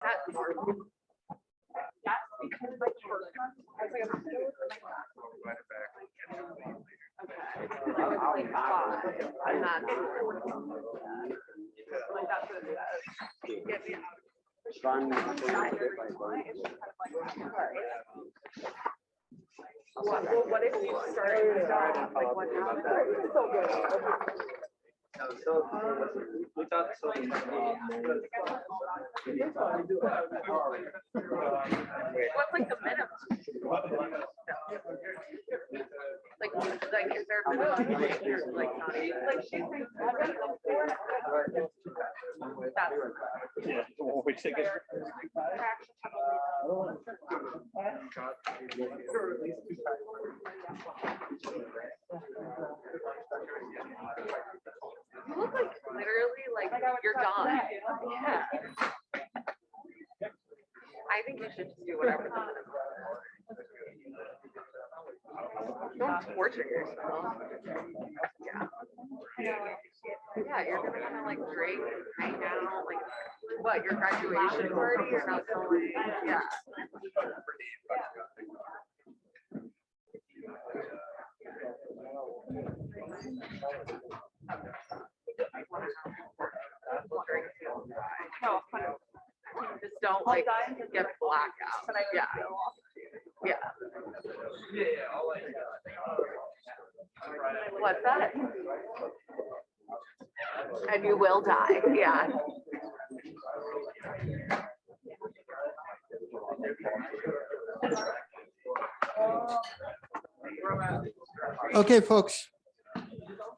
That's hard. Yes, because like first month, I was like, okay. I was like 5, and that's like that's what it says. Get me out. What if you started like what happened? It's so good. What's like the minimum? Like is there a minimum? Like not even like she's like yeah, which I guess. You look like literally like you're done. Yeah. I think you should just do whatever. Don't torture yourself. Yeah. Yeah, you're gonna wanna like drink, hang out, like what, your graduation party? You're not going, yeah. No, just don't like get blackout. Yeah. Yeah. What's that? And you will die. Yeah. Okay, folks.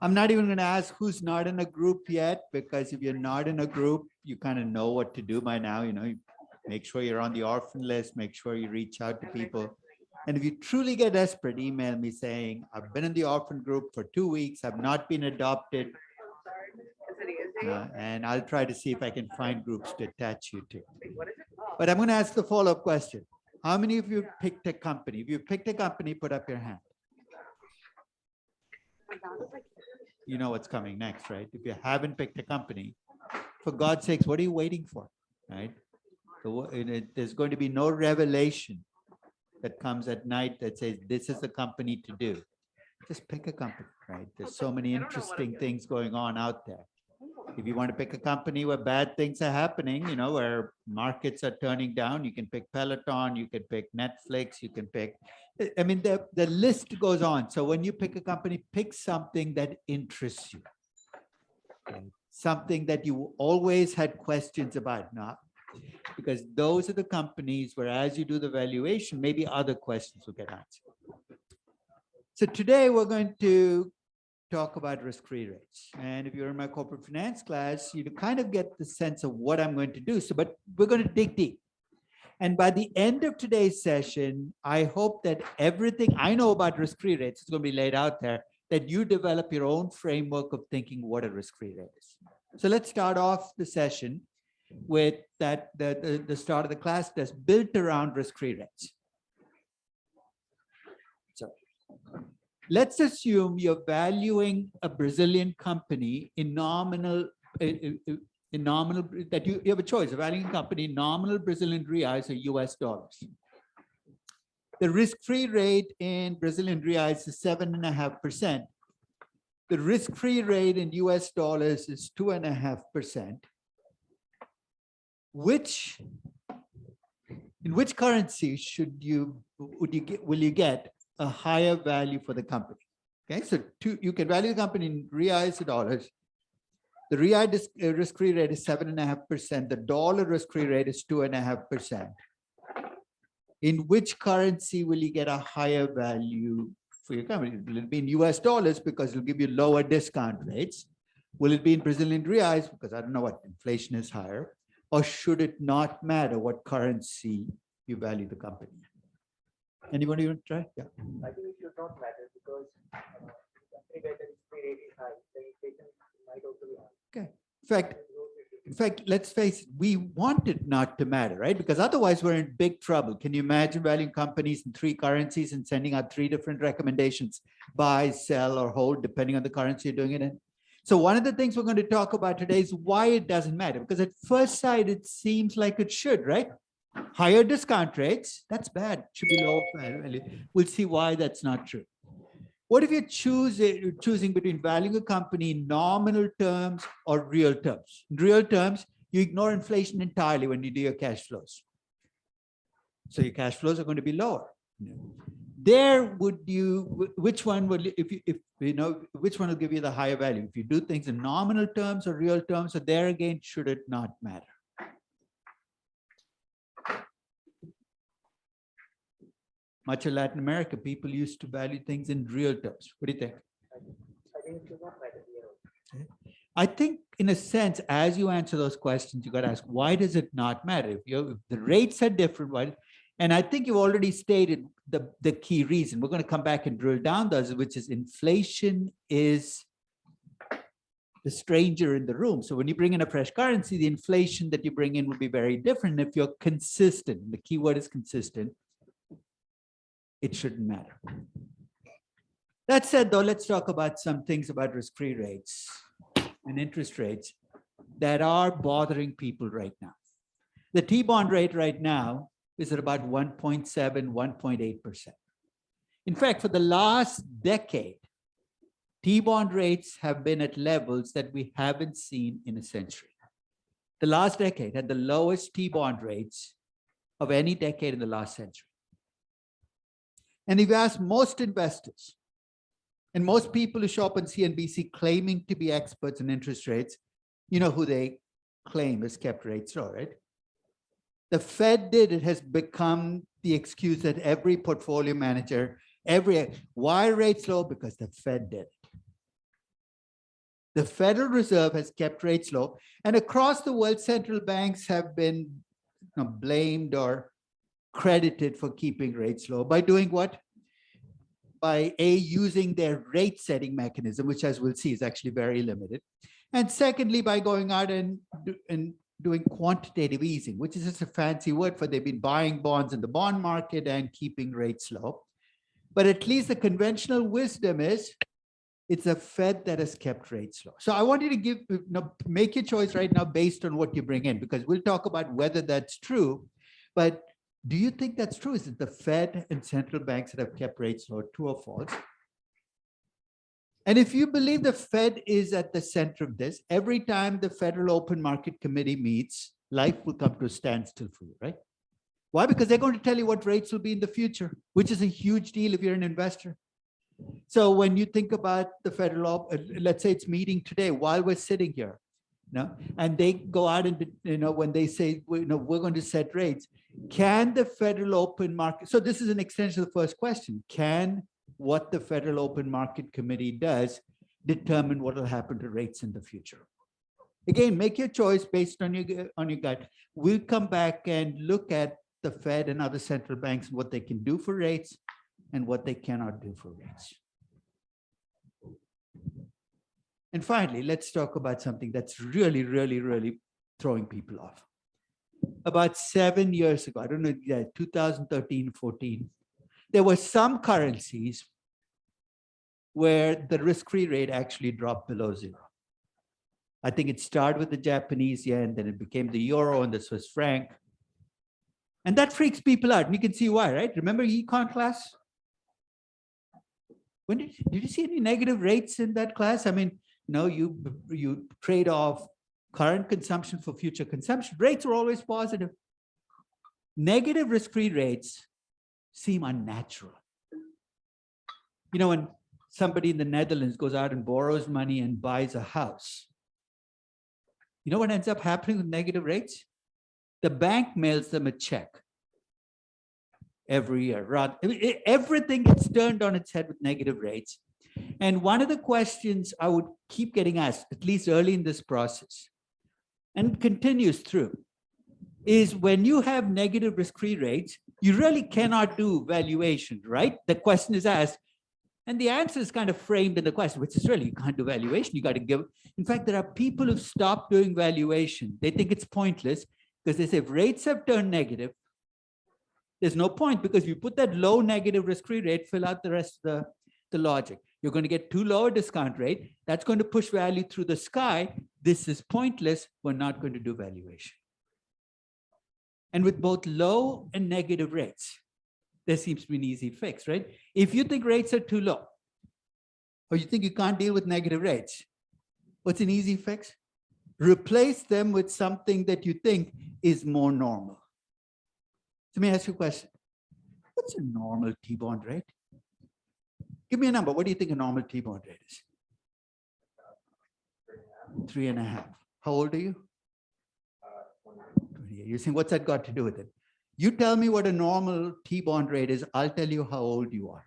I'm not even going to ask who's not in a group yet, because if you're not in a group, you kind of know what to do by now. You know, you make sure you're on the orphan list, make sure you reach out to people. And if you truly get desperate, email me saying, I've been in the orphan group for 2 weeks, I've not been adopted. And I'll try to see if I can find groups to attach you to. But I'm going to ask the follow-up question. How many of you picked a company? If you picked a company, put up your hand. You know what's coming next, right? If you haven't picked a company, for God's sakes, what are you waiting for, right? So there's going to be no revelation that comes at night that says, this is the company to do. Just pick a company, right? There's so many interesting things going on out there. If you want to pick a company where bad things are happening, you know, where markets are turning down, you can pick Peloton, you can pick Netflix, you can pick, I mean, the list goes on. So when you pick a company, pick something that interests you. Okay? Something that you always had questions about, not because those are the companies where as you do the valuation, maybe other questions will get answered. So today we're going to talk about risk-free rates. And if you're in my corporate finance class, you kind of get the sense of what I'm going to do. So, but we're going to dig deep. And by the end of today's session, I hope that everything I know about risk-free rates is going to be laid out there, that you develop your own framework of thinking what a risk-free rate is. So let's start off the session with that the start of the class that's built around risk-free rates. So let's assume you're valuing a Brazilian company in nominal, that you have a choice of valuing a company in nominal Brazilian reais or US dollars. The risk-free rate in Brazilian reais is 7.5%. The risk-free rate in US dollars is 2.5%. In which currency will you get a higher value for the company? Okay, so you can value the company in reais or dollars. The real risk-free rate is 7.5%. The dollar risk-free rate is 2.5%. In which currency will you get a higher value for your company? Will it be in US dollars because it'll give you lower discount rates? Will it be in Brazilian reais because I don't know what inflation is higher? Or should it not matter what currency you value the company? Anybody want to try? Yeah. I think it should not matter because the risk-free rate is high, the inflation might also be high. Okay. In fact, let's face it, we want it not to matter, right? Because otherwise we're in big trouble. Can you imagine valuing companies in 3 currencies and sending out 3 different recommendations, buy, sell, or hold, depending on the currency you're doing it in? So one of the things we're going to talk about today is why it doesn't matter, because at first sight, it seems like it should, right? Higher discount rates, that's bad, should be lower value. We'll see why that's not true. What if you're choosing between valuing a company in nominal terms or real terms? In real terms, you ignore inflation entirely when you do your cash flows. So your cash flows are going to be lower. There, which one will, which one will give you the higher value? If you do things in nominal terms or real terms, so there again, should it not matter? Much of Latin America, people used to value things in real terms. What do you think? I think it should not matter here. I think, in a sense, as you answer those questions, you got to ask, why does it not matter? If the rates are different, why? And I think you've already stated the key reason. We're going to come back and drill down those, which is inflation is the stranger in the room. So when you bring in a fresh currency, the inflation that you bring in will be very different. If you're consistent, the key word is consistent, it shouldn't matter. That said, though, let's talk about some things about risk-free rates and interest rates that are bothering people right now. The T-bond rate right now is at about 1.7, 1.8%. In fact, for the last decade, T-bond rates have been at levels that we haven't seen in a century. The last decade had the lowest T-bond rates of any decade in the last century. And if you ask most investors and most people who show up on CNBC claiming to be experts in interest rates, you know who they claim has kept rates low, right? The Fed did. It has become the excuse that every portfolio manager, why rates low? Because the Fed did it. The Federal Reserve has kept rates low, and across the world, central banks have been blamed or credited for keeping rates low by doing what? By using their rate setting mechanism, which, as we'll see, is actually very limited. And secondly, by going out and doing quantitative easing, which is just a fancy word for they've been buying bonds in the bond market and keeping rates low. But at least the conventional wisdom is it's a Fed that has kept rates low. So I want you to make your choice right now based on what you bring in, because we'll talk about whether that's true. But do you think that's true? Is it the Fed and central banks that have kept rates low, true or false? And if you believe the Fed is at the center of this, every time the Federal Open Market Committee meets, life will come to a standstill for you, right? Why? Because they're going to tell you what rates will be in the future, which is a huge deal if you're an investor. So when you think about the Federal, let's say it's meeting today while we're sitting here, and they go out and, when they say, we're going to set rates, can the Federal Open Market, so this is an extension of the first question, can what the Federal Open Market Committee does determine what will happen to rates in the future? Again, make your choice based on your gut. We'll come back and look at the Fed and other central banks and what they can do for rates and what they cannot do for rates. And finally, let's talk about something that's really, really, really throwing people off. About 7 years ago, I don't know, 2013, 14, there were some currencies where the risk-free rate actually dropped below zero. I think it started with the Japanese yen, then it became the euro and the Swiss franc. And that freaks people out. And you can see why, right? Remember econ class? When did you see any negative rates in that class? I mean, you trade off current consumption for future consumption. Rates are always positive. Negative risk-free rates seem unnatural. When somebody in the Netherlands goes out and borrows money and buys a house, you know what ends up happening with negative rates? The bank mails them a check every year. Everything gets turned on its head with negative rates. And one of the questions I would keep getting asked, at least early in this process, and continues through, is when you have negative risk-free rates, you really cannot do valuation, right? The question is asked, and the answer is kind of framed in the question, which is really, you can't do valuation, you got to give. In fact, there are people who've stopped doing valuation. They think it's pointless because they say if rates have turned negative, there's no point because you put that low negative risk-free rate, fill out the rest of the logic. You're going to get too low a discount rate. That's going to push value through the sky. This is pointless. We're not going to do valuation. And with both low and negative rates, there seems to be an easy fix, right? If you think rates are too low, or you think you can't deal with negative rates, what's an easy fix? Replace them with something that you think is more normal. So let me ask you a question. What's a normal T-bond rate? Give me a number. What do you think a normal T-bond rate is? 3.5. How old are you? 28. You're saying, what's that got to do with it? You tell me what a normal T-bond rate is, I'll tell you how old you are.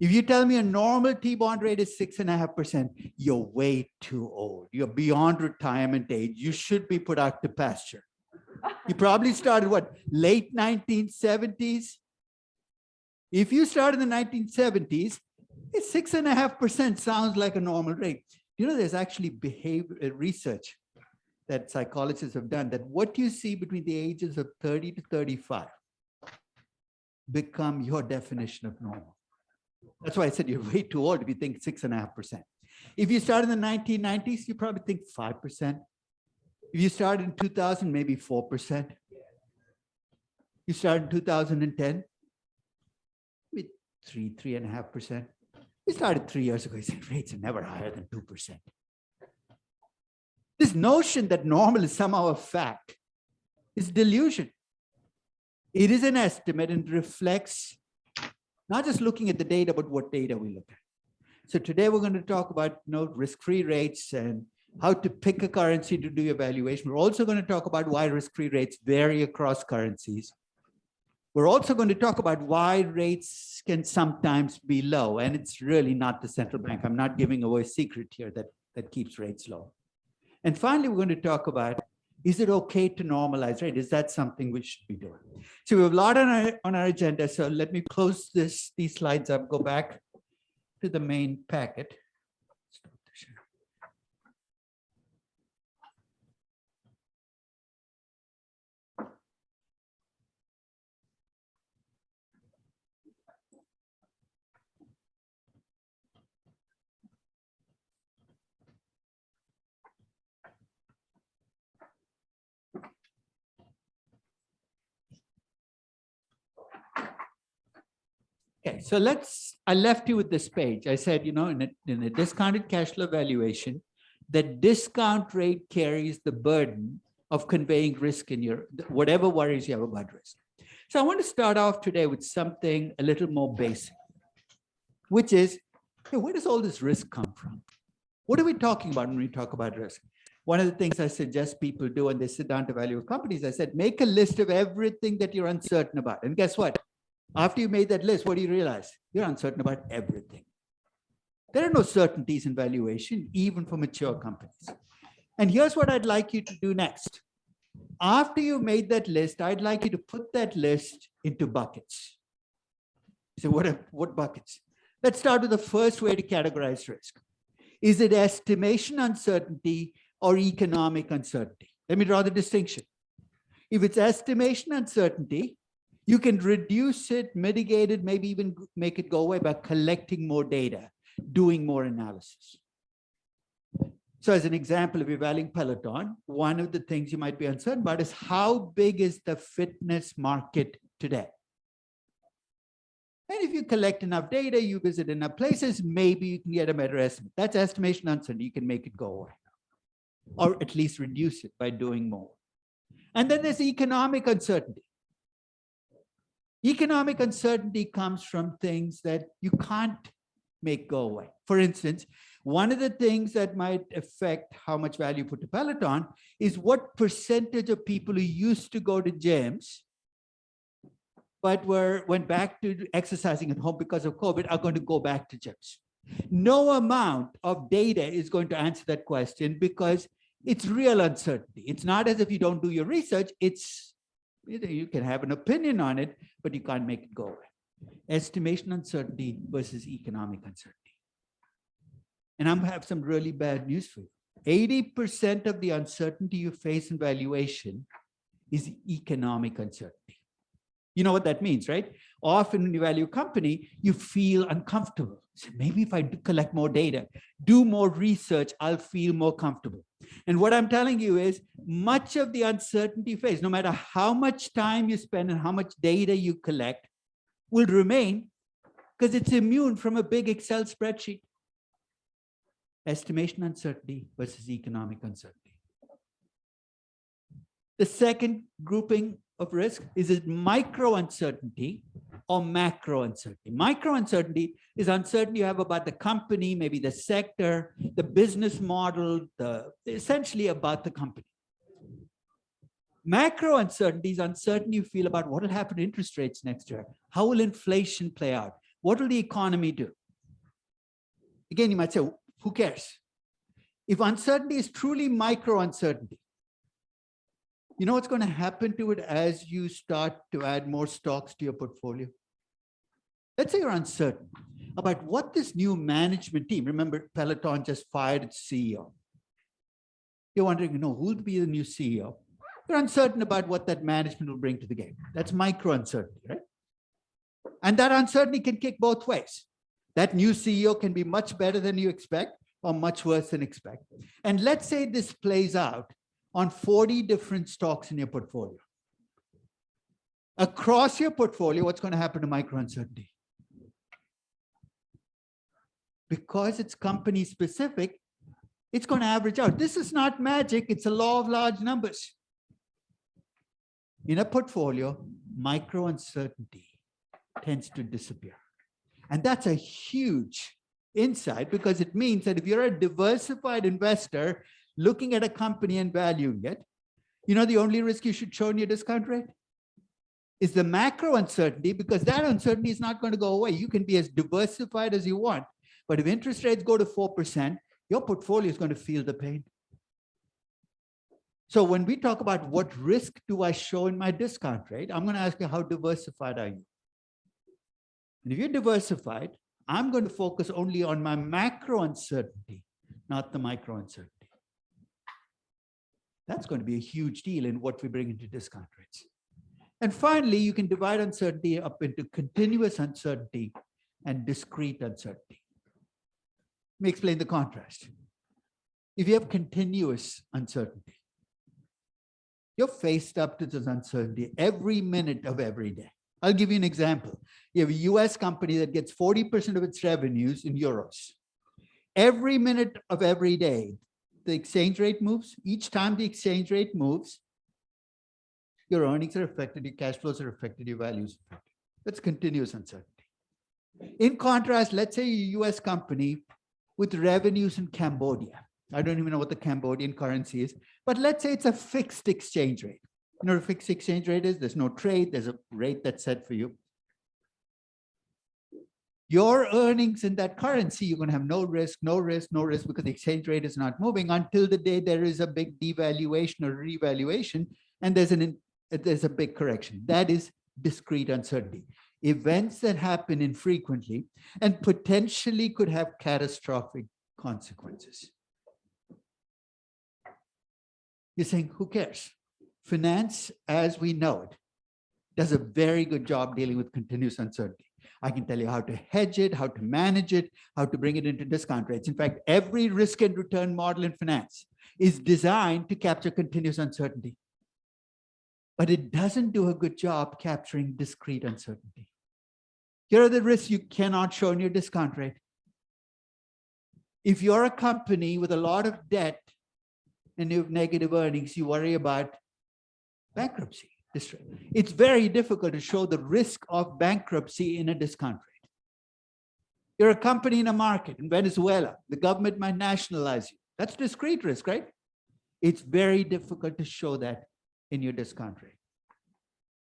If you tell me a normal T-bond rate is 6.5%, you're way too old. You're beyond retirement age. You should be put out to pasture. You probably started what, late 1970s? If you started in the 1970s, 6.5% sounds like a normal rate. You know, there's actually behavior research that psychologists have done that what you see between the ages of 30 to 35 become your definition of normal. That's why I said you're way too old if you think 6.5%. If you started in the 1990s, you probably think 5%. If you started in 2000, maybe 4%. You started in 2010, maybe 3.5%. We started 3 years ago. You said rates are never higher than 2%. This notion that normal is somehow a fact is delusion. It is an estimate and reflects not just looking at the data, but what data we look at. So today we're going to talk about risk-free rates and how to pick a currency to do your valuation. We're also going to talk about why risk-free rates vary across currencies. We're also going to talk about why rates can sometimes be low, and it's really not the central bank. I'm not giving away a secret here that keeps rates low. And finally, we're going to talk about, is it okay to normalize rate? Is that something we should be doing? So we have a lot on our agenda. So let me close these slides up, go back to the main packet. Okay, so I left you with this page. I said, in a discounted cash flow valuation, the discount rate carries the burden of conveying risk in your, whatever worries you have about risk. So I want to start off today with something a little more basic, which is, where does all this risk come from? What are we talking about when we talk about risk? One of the things I suggest people do when they sit down to value companies, I said, make a list of everything that you're uncertain about. And guess what? After you made that list, what do you realize? You're uncertain about everything. There are no certainties in valuation, even for mature companies. And here's what I'd like you to do next. After you've made that list, I'd like you to put that list into buckets. So what buckets? Let's start with the first way to categorize risk. Is it estimation uncertainty or economic uncertainty? Let me draw the distinction. If it's estimation uncertainty, you can reduce it, mitigate it, maybe even make it go away by collecting more data, doing more analysis. So as an example, if you're valuing Peloton, one of the things you might be uncertain about is how big is the fitness market today? And if you collect enough data, you visit enough places, maybe you can get a better estimate. That's estimation uncertainty. You can make it go away, or at least reduce it by doing more. And then there's economic uncertainty. Economic uncertainty comes from things that you can't make go away. For instance, one of the things that might affect how much value you put to Peloton is what percentage of people who used to go to gyms but went back to exercising at home because of COVID are going to go back to gyms. No amount of data is going to answer that question because it's real uncertainty. It's not as if you don't do your research. You can have an opinion on it, but you can't make it go away. Estimation uncertainty versus economic uncertainty. And I'm going to have some really bad news for you. 80% of the uncertainty you face in valuation is economic uncertainty. You know what that means, right? Often when you value a company, you feel uncomfortable. So maybe if I collect more data, do more research, I'll feel more comfortable. And what I'm telling you is much of the uncertainty phase, no matter how much time you spend and how much data you collect, will remain because it's immune from a big Excel spreadsheet. Estimation uncertainty versus economic uncertainty. The second grouping of risk is it micro uncertainty or macro uncertainty. Micro uncertainty is uncertainty you have about the company, maybe the sector, the business model, essentially about the company. Macro uncertainty is uncertainty you feel about what will happen to interest rates next year. How will inflation play out? What will the economy do? Again, you might say, who cares? If uncertainty is truly micro uncertainty, you know what's going to happen to it as you start to add more stocks to your portfolio? Let's say you're uncertain about what this new management team, remember Peloton just fired its CEO. You're wondering, who will be the new CEO? You're uncertain about what that management will bring to the game. That's micro uncertainty, right? And that uncertainty can kick both ways. That new CEO can be much better than you expect or much worse than expect. And let's say this plays out on 40 different stocks in your portfolio. Across your portfolio, what's going to happen to micro uncertainty? Because it's company specific, it's going to average out. This is not magic. It's a law of large numbers. In a portfolio, micro uncertainty tends to disappear. And that's a huge insight because it means that if you're a diversified investor looking at a company and valuing it, the only risk you should show in your discount rate is the macro uncertainty, because that uncertainty is not going to go away. You can be as diversified as you want, but if interest rates go to 4%, your portfolio is going to feel the pain. So when we talk about what risk do I show in my discount rate, I'm going to ask you, how diversified are you? And if you're diversified, I'm going to focus only on my macro uncertainty, not the micro uncertainty. That's going to be a huge deal in what we bring into discount rates. And finally, you can divide uncertainty up into continuous uncertainty and discrete uncertainty. Let me explain the contrast. If you have continuous uncertainty, you're faced up to this uncertainty every minute of every day. I'll give you an example. You have a US company that gets 40% of its revenues in euros. Every minute of every day, the exchange rate moves. Each time the exchange rate moves, your earnings are affected, your cash flows are affected, your values are affected. That's continuous uncertainty. In contrast, let's say a US company with revenues in Cambodia. I don't even know what the Cambodian currency is, but let's say it's a fixed exchange rate. You know what a fixed exchange rate is? There's no trade, there's a rate that's set for you. Your earnings in that currency, you're going to have no risk, because the exchange rate is not moving until the day there is a big devaluation or revaluation, and there's a big correction. That is discrete uncertainty. Events that happen infrequently and potentially could have catastrophic consequences. You're saying, who cares? Finance, as we know it, does a very good job dealing with continuous uncertainty. I can tell you how to hedge it, how to manage it, how to bring it into discount rates. In fact, every risk and return model in finance is designed to capture continuous uncertainty. But it doesn't do a good job capturing discrete uncertainty. Here are the risks you cannot show in your discount rate. If you're a company with a lot of debt and you have negative earnings, you worry about bankruptcy. It's very difficult to show the risk of bankruptcy in a discount rate. You're a company in a market in Venezuela, the government might nationalize you. That's discrete risk, right? It's very difficult to show that in your discount rate.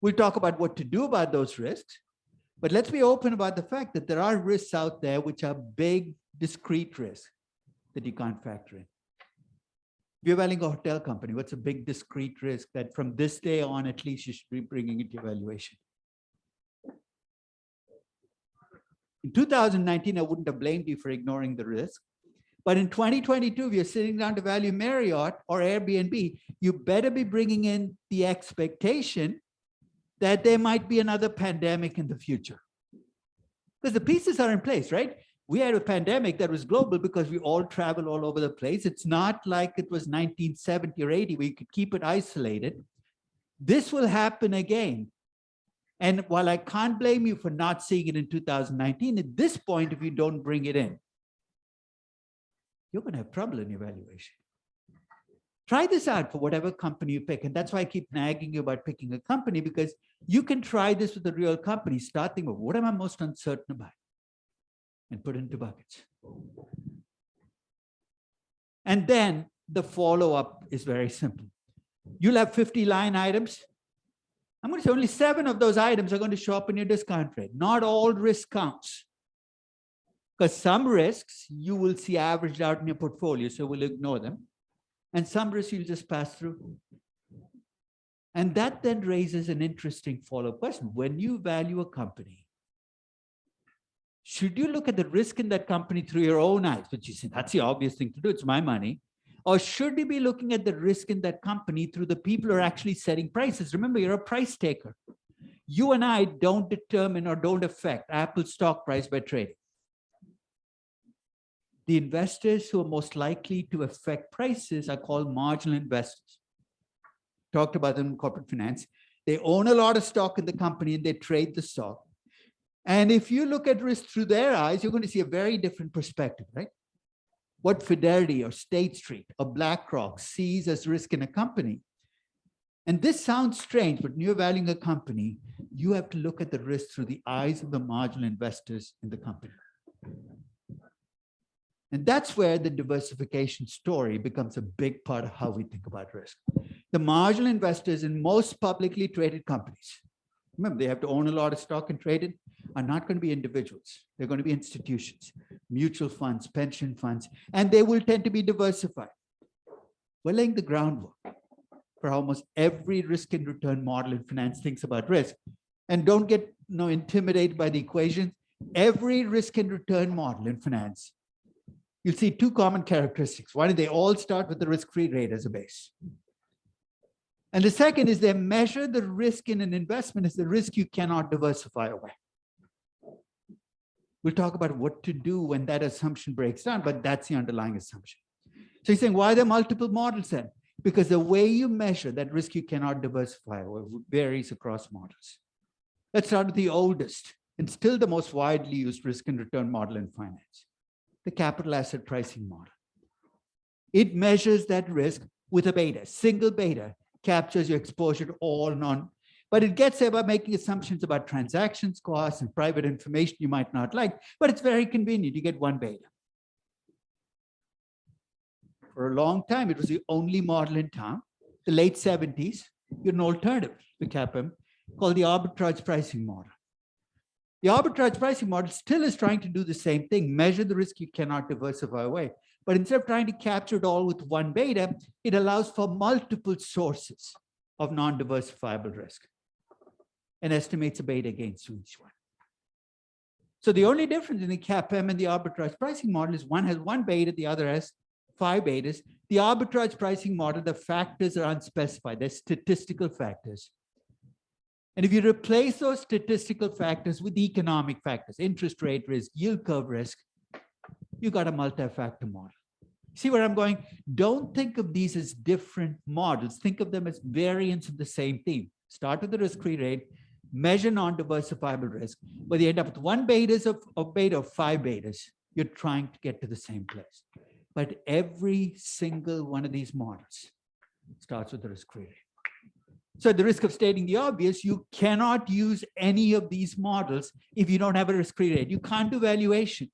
We'll talk about what to do about those risks, but let's be open about the fact that there are risks out there which are big, discrete risks that you can't factor in. If you're valuing a hotel company, what's a big discrete risk that from this day on, at least you should be bringing into your valuation? In 2019, I wouldn't have blamed you for ignoring the risk. But in 2022, if you're sitting down to value Marriott or Airbnb, you better be bringing in the expectation that there might be another pandemic in the future. Because the pieces are in place, right? We had a pandemic that was global because we all travel all over the place. It's not like it was 1970 or 80 where you could keep it isolated. This will happen again. And while I can't blame you for not seeing it in 2019, at this point, if you don't bring it in, you're going to have trouble in your valuation. Try this out for whatever company you pick. And that's why I keep nagging you about picking a company, because you can try this with a real company. Start thinking, what am I most uncertain about? And put it into buckets. And then the follow-up is very simple. You'll have 50 line items. I'm going to say only 7 of those items are going to show up in your discount rate. Not all risk counts. Because some risks you will see averaged out in your portfolio, so we'll ignore them. And some risks you'll just pass through. And that then raises an interesting follow-up question. When you value a company, should you look at the risk in that company through your own eyes, which you say, that's the obvious thing to do, it's my money? Or should you be looking at the risk in that company through the people who are actually setting prices? Remember, you're a price taker. You and I don't determine or don't affect Apple's stock price by trading. The investors who are most likely to affect prices are called marginal investors. Talked about them in corporate finance. They own a lot of stock in the company and they trade the stock. And if you look at risk through their eyes, you're going to see a very different perspective, right? What Fidelity or State Street or BlackRock sees as risk in a company. And this sounds strange, but when you're valuing a company, you have to look at the risk through the eyes of the marginal investors in the company. And that's where the diversification story becomes a big part of how we think about risk. The marginal investors in most publicly traded companies, remember, they have to own a lot of stock and trade it, are not going to be individuals. They're going to be institutions, mutual funds, pension funds, and they will tend to be diversified. We're laying the groundwork for almost every risk and return model in finance thinks about risk. And don't get intimidated by the equation. Every risk and return model in finance, you'll see 2 common characteristics. One is they all start with the risk-free rate as a base. And the second is they measure the risk in an investment as the risk you cannot diversify away. We'll talk about what to do when that assumption breaks down, but that's the underlying assumption. So you're saying, why are there multiple models then? Because the way you measure that risk you cannot diversify away varies across models. Let's start with the oldest and still the most widely used risk and return model in finance, the capital asset pricing model. It measures that risk with a beta, single beta, captures your exposure to all but it gets there by making assumptions about transactions costs and private information you might not like, but it's very convenient. You get 1 beta. For a long time, it was the only model in town. The late 70s, you had an alternative to CAPM called the arbitrage pricing model. The arbitrage pricing model still is trying to do the same thing, measure the risk you cannot diversify away. But instead of trying to capture it all with 1 beta, it allows for multiple sources of non-diversifiable risk and estimates a beta against each one. So the only difference in the CAPM and the arbitrage pricing model is one has 1 beta, the other has 5 betas. The arbitrage pricing model, the factors are unspecified. They're statistical factors. And if you replace those statistical factors with economic factors, interest rate risk, yield curve risk, you got a multi-factor model. See where I'm going? Don't think of these as different models. Think of them as variants of the same theme. Start with the risk-free rate, measure non-diversifiable risk, but you end up with 1 betas of beta of 5 betas. You're trying to get to the same place. But every single one of these models starts with the risk-free rate. So at the risk of stating the obvious, you cannot use any of these models if you don't have a risk-free rate. You can't do valuation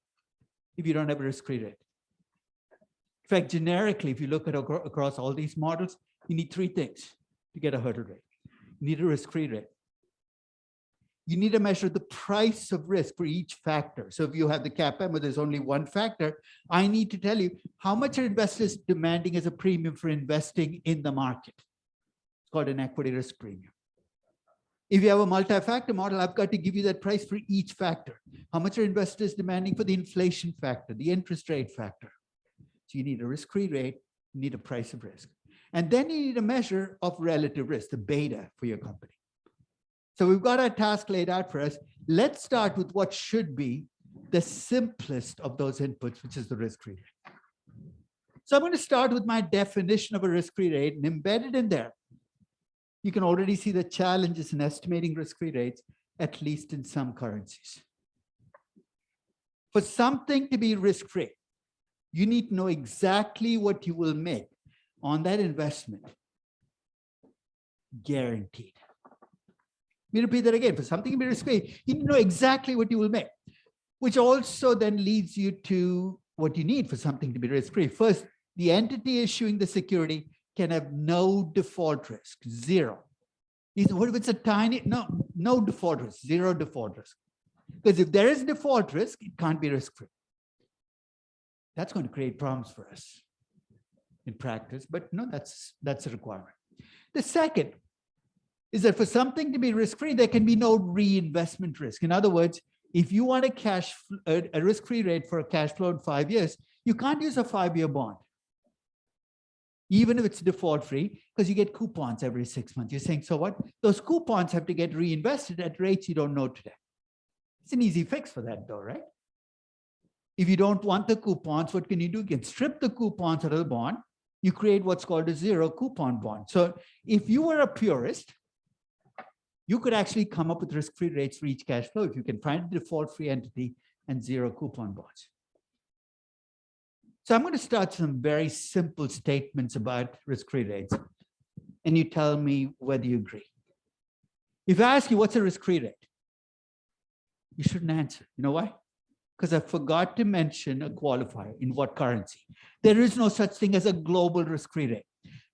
if you don't have a risk-free rate. In fact, generically, if you look at across all these models, you need 3 things to get a hurdle rate. You need a risk-free rate. You need to measure the price of risk for each factor. So if you have the CAPM where there's only 1 factor, I need to tell you how much are investors demanding as a premium for investing in the market. It's called an equity risk premium. If you have a multi-factor model, I've got to give you that price for each factor. How much are investors demanding for the inflation factor, the interest rate factor? So you need a risk-free rate, you need a price of risk. And then you need a measure of relative risk, the beta for your company. So we've got our task laid out for us. Let's start with what should be the simplest of those inputs, which is the risk-free rate. So I'm going to start with my definition of a risk-free rate, and embedded in there, you can already see the challenges in estimating risk-free rates, at least in some currencies. For something to be risk-free, you need to know exactly what you will make on that investment. Guaranteed. Let me repeat that again. For something to be risk-free, you need to know exactly what you will make, which also then leads you to what you need for something to be risk-free. First, the entity issuing the security can have no default risk, zero. What if it's a tiny, no default risk, zero default risk. Because if there is default risk, it can't be risk-free. That's going to create problems for us in practice, but no, that's a requirement. The second is that for something to be risk-free, there can be no reinvestment risk. In other words, if you want a risk-free rate for a cash flow in 5 years, you can't use a 5-year bond, even if it's default-free, because you get coupons every 6 months. You're saying, so what? Those coupons have to get reinvested at rates you don't know today. It's an easy fix for that though, right? If you don't want the coupons, what can you do? You can strip the coupons out of the bond. You create what's called a zero coupon bond. So if you were a purist, you could actually come up with risk-free rates for each cash flow if you can find a default-free entity and zero coupon bonds. So I'm going to start some very simple statements about risk-free rates, and you tell me whether you agree. If I ask you what's a risk-free rate, you shouldn't answer. You know why? Because I forgot to mention a qualifier. In what currency? There is no such thing as a global risk-free rate.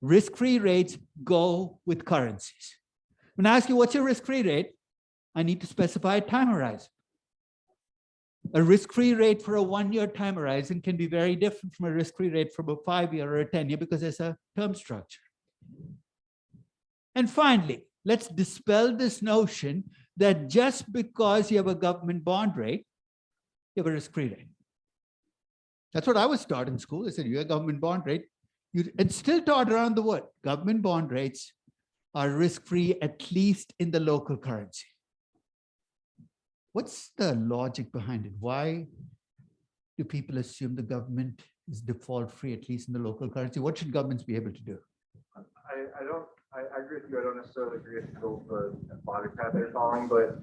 Risk-free rates go with currencies. When I ask you what's your risk-free rate, I need to specify a time horizon. A risk-free rate for a 1-year time horizon can be very different from a risk-free rate from a 5-year or a 10-year because there's a term structure. And finally, let's dispel this notion that just because you have a government bond rate, you have a risk-free rate. That's what I was taught in school. I said, you have a government bond rate. It's still taught around the world. Government bond rates are risk-free, at least in the local currency. What's the logic behind it? Why do people assume the government is default-free, at least in the local currency? What should governments be able to do? I agree with you. I don't necessarily agree with the logic path they're following, but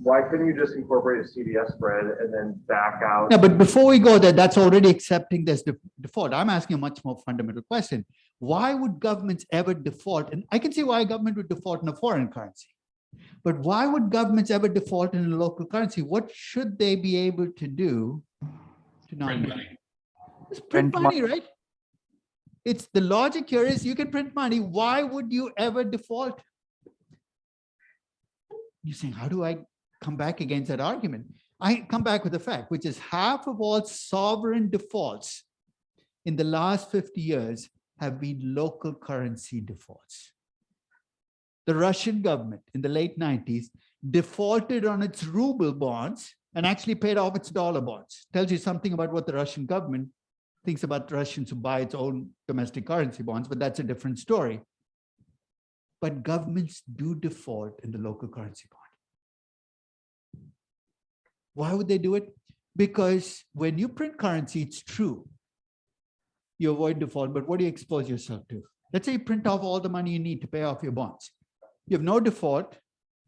why couldn't you just incorporate a CDS spread and then back out? Yeah, but before we go there, that's already accepting there's default. I'm asking a much more fundamental question. Why would governments ever default? And I can see why a government would default in a foreign currency. But why would governments ever default in a local currency? What should they be able to do to not print money? Just print money, right? It's the logic here is you can print money. Why would you ever default? You're saying, how do I come back against that argument? I come back with a fact, which is half of all sovereign defaults in the last 50 years have been local currency defaults. The Russian government in the late 90s defaulted on its ruble bonds and actually paid off its dollar bonds. Tells you something about what the Russian government thinks about Russians who buy its own domestic currency bonds, but that's a different story. But governments do default in the local currency bond. Why would they do it? Because when you print currency, it's true. You avoid default, but what do you expose yourself to? Let's say you print off all the money you need to pay off your bonds. You have no default,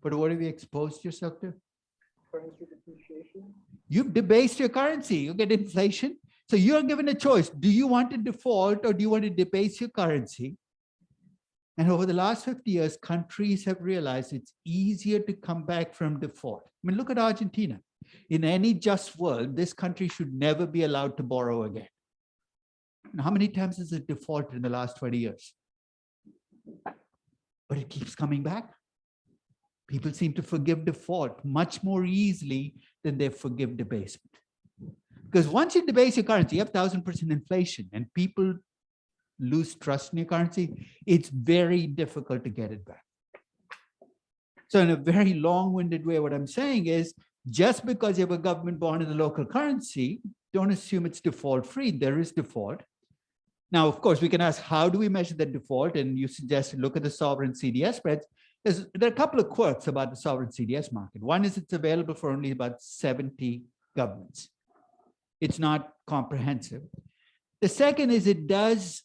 but what have you exposed yourself to? Currency depreciation. You've debased your currency. You get inflation. So you're given a choice. Do you want to default or do you want to debase your currency? And over the last 50 years, countries have realized it's easier to come back from default. I mean, look at Argentina. In any just world, this country should never be allowed to borrow again. And how many times has it defaulted in the last 20 years? But it keeps coming back. People seem to forgive default much more easily than they forgive debasement. Because once you debase your currency, you have 1,000% inflation and people lose trust in your currency, it's very difficult to get it back. So in a very long-winded way, what I'm saying is, just because you have a government bond in the local currency, don't assume it's default-free. There is default. Now, of course, we can ask, how do we measure the default? And you suggested look at the sovereign CDS spreads. There are a couple of quirks about the sovereign CDS market. One is it's available for only about 70 governments. It's not comprehensive. The second is it does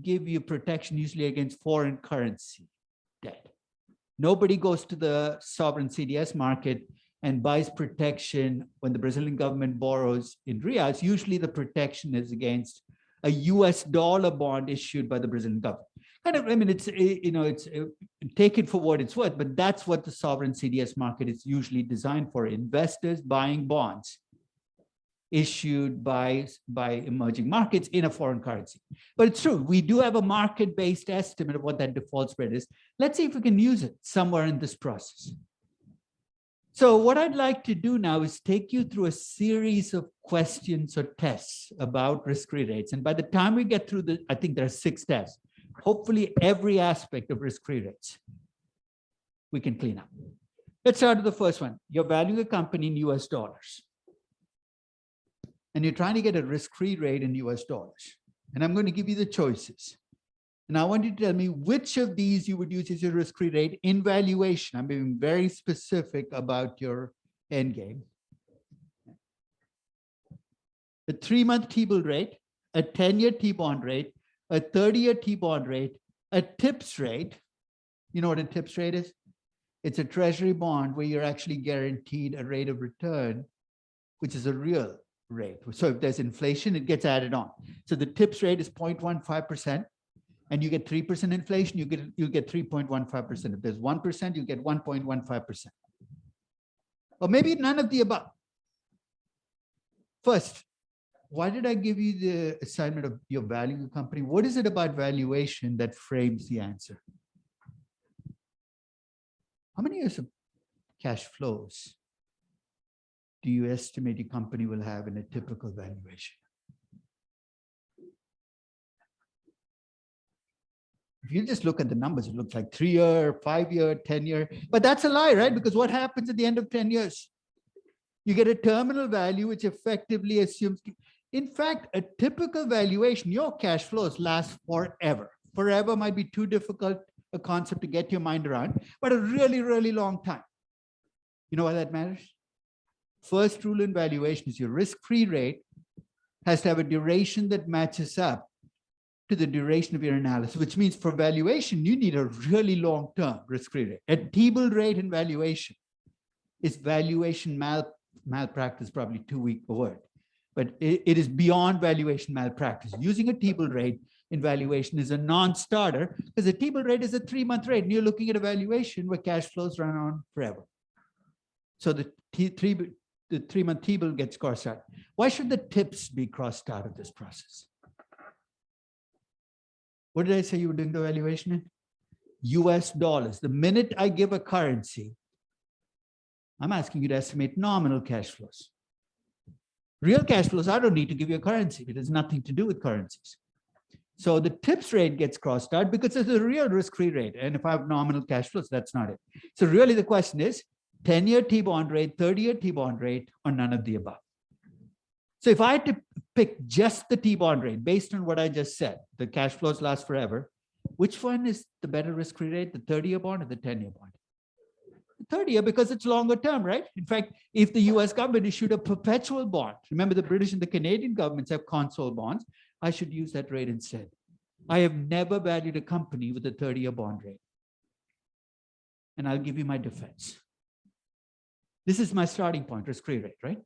give you protection usually against foreign currency debt. Nobody goes to the sovereign CDS market and buys protection when the Brazilian government borrows in reals. Usually the protection is against a US dollar bond issued by the Brazilian government. Kind of, I mean, take it for what it's worth, but that's what the sovereign CDS market is usually designed for: investors buying bonds issued by emerging markets in a foreign currency. But it's true, we do have a market-based estimate of what that default spread is. Let's see if we can use it somewhere in this process. So what I'd like to do now is take you through a series of questions or tests about risk-free rates. And by the time we get through I think there are 6 tests, hopefully every aspect of risk-free rates we can clean up. Let's start with the first one. You're valuing a company in US dollars. And you're trying to get a risk-free rate in US dollars. And I'm going to give you the choices. And I want you to tell me which of these you would use as your risk-free rate in valuation. I'm being very specific about your end game. A 3-month T-bill rate, a 10-year T-bond rate, a 30-year T-bond rate, a TIPS rate. You know what a TIPS rate is? It's a treasury bond where you're actually guaranteed a rate of return, which is a real rate. So if there's inflation, it gets added on. So the TIPS rate is 0.15%. And you get 3% inflation, you get 3.15%. If there's 1%, you get 1.15%. Or maybe none of the above. First, why did I give you the assignment of your valuing company? What is it about valuation that frames the answer? How many years of cash flows do you estimate your company will have in a typical valuation? If you just look at the numbers, it looks like 3-year, 5-year, 10-year, but that's a lie, right? Because what happens at the end of 10 years? You get a terminal value, which effectively assumes, in fact, a typical valuation, your cash flows last forever. Forever might be too difficult a concept to get your mind around, but a really, really long time. You know why that matters? First rule in valuation is your risk-free rate has to have a duration that matches up to the duration of your analysis, which means for valuation, you need a really long-term risk-free rate. A T-bill rate in valuation is valuation malpractice, probably too weak a word, but it is beyond valuation malpractice. Using a T-bill rate in valuation is a non-starter because a T-bill rate is a 3-month rate, and you're looking at a valuation where cash flows run on forever. So the 3-month T-bill gets crossed out. Why should the TIPS be crossed out of this process? What did I say you were doing the valuation in? US dollars. The minute I give a currency, I'm asking you to estimate nominal cash flows. Real cash flows, I don't need to give you a currency. It has nothing to do with currencies. So the TIPS rate gets crossed out because it's a real risk-free rate. And if I have nominal cash flows, that's not it. So really the question is 10-year T-bond rate, 30-year T-bond rate, or none of the above. So if I had to pick just the T-bond rate based on what I just said, the cash flows last forever, which one is the better risk-free rate, the 30-year bond or the 10-year bond? The 30-year, because it's longer term, right? In fact, if the US government issued a perpetual bond, remember the British and the Canadian governments have console bonds, I should use that rate instead. I have never valued a company with a 30-year bond rate. And I'll give you my defense. This is my starting point, risk-free rate, right?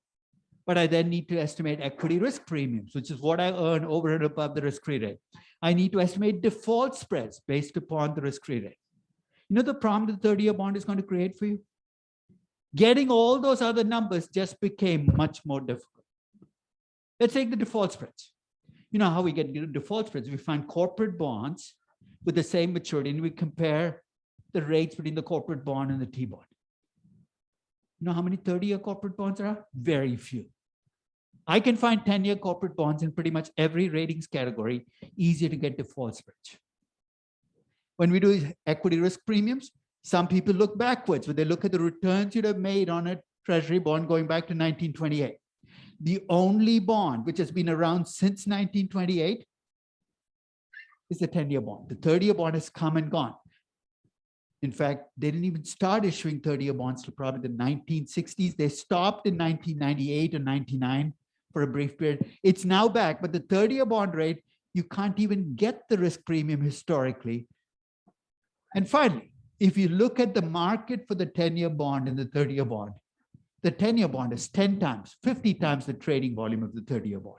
But I then need to estimate equity risk premiums, which is what I earn over and above the risk-free rate. I need to estimate default spreads based upon the risk-free rate. You know the problem the 30-year bond is going to create for you? Getting all those other numbers just became much more difficult. Let's take the default spreads. You know how we get default spreads? We find corporate bonds with the same maturity, and we compare the rates between the corporate bond and the T-bond. You know how many 30-year corporate bonds there are? Very few. I can find 10-year corporate bonds in pretty much every ratings category, easier to get default spreads. When we do equity risk premiums, some people look backwards, but they look at the returns you'd have made on a treasury bond going back to 1928. The only bond which has been around since 1928 is the 10-year bond. The 30-year bond has come and gone. In fact, they didn't even start issuing 30-year bonds till probably the 1960s. They stopped in 1998 or 99 for a brief period. It's now back, but the 30-year bond rate, you can't even get the risk premium historically. And finally, if you look at the market for the 10-year bond and the 30-year bond, the 10-year bond is 10 times, 50 times the trading volume of the 30-year bond.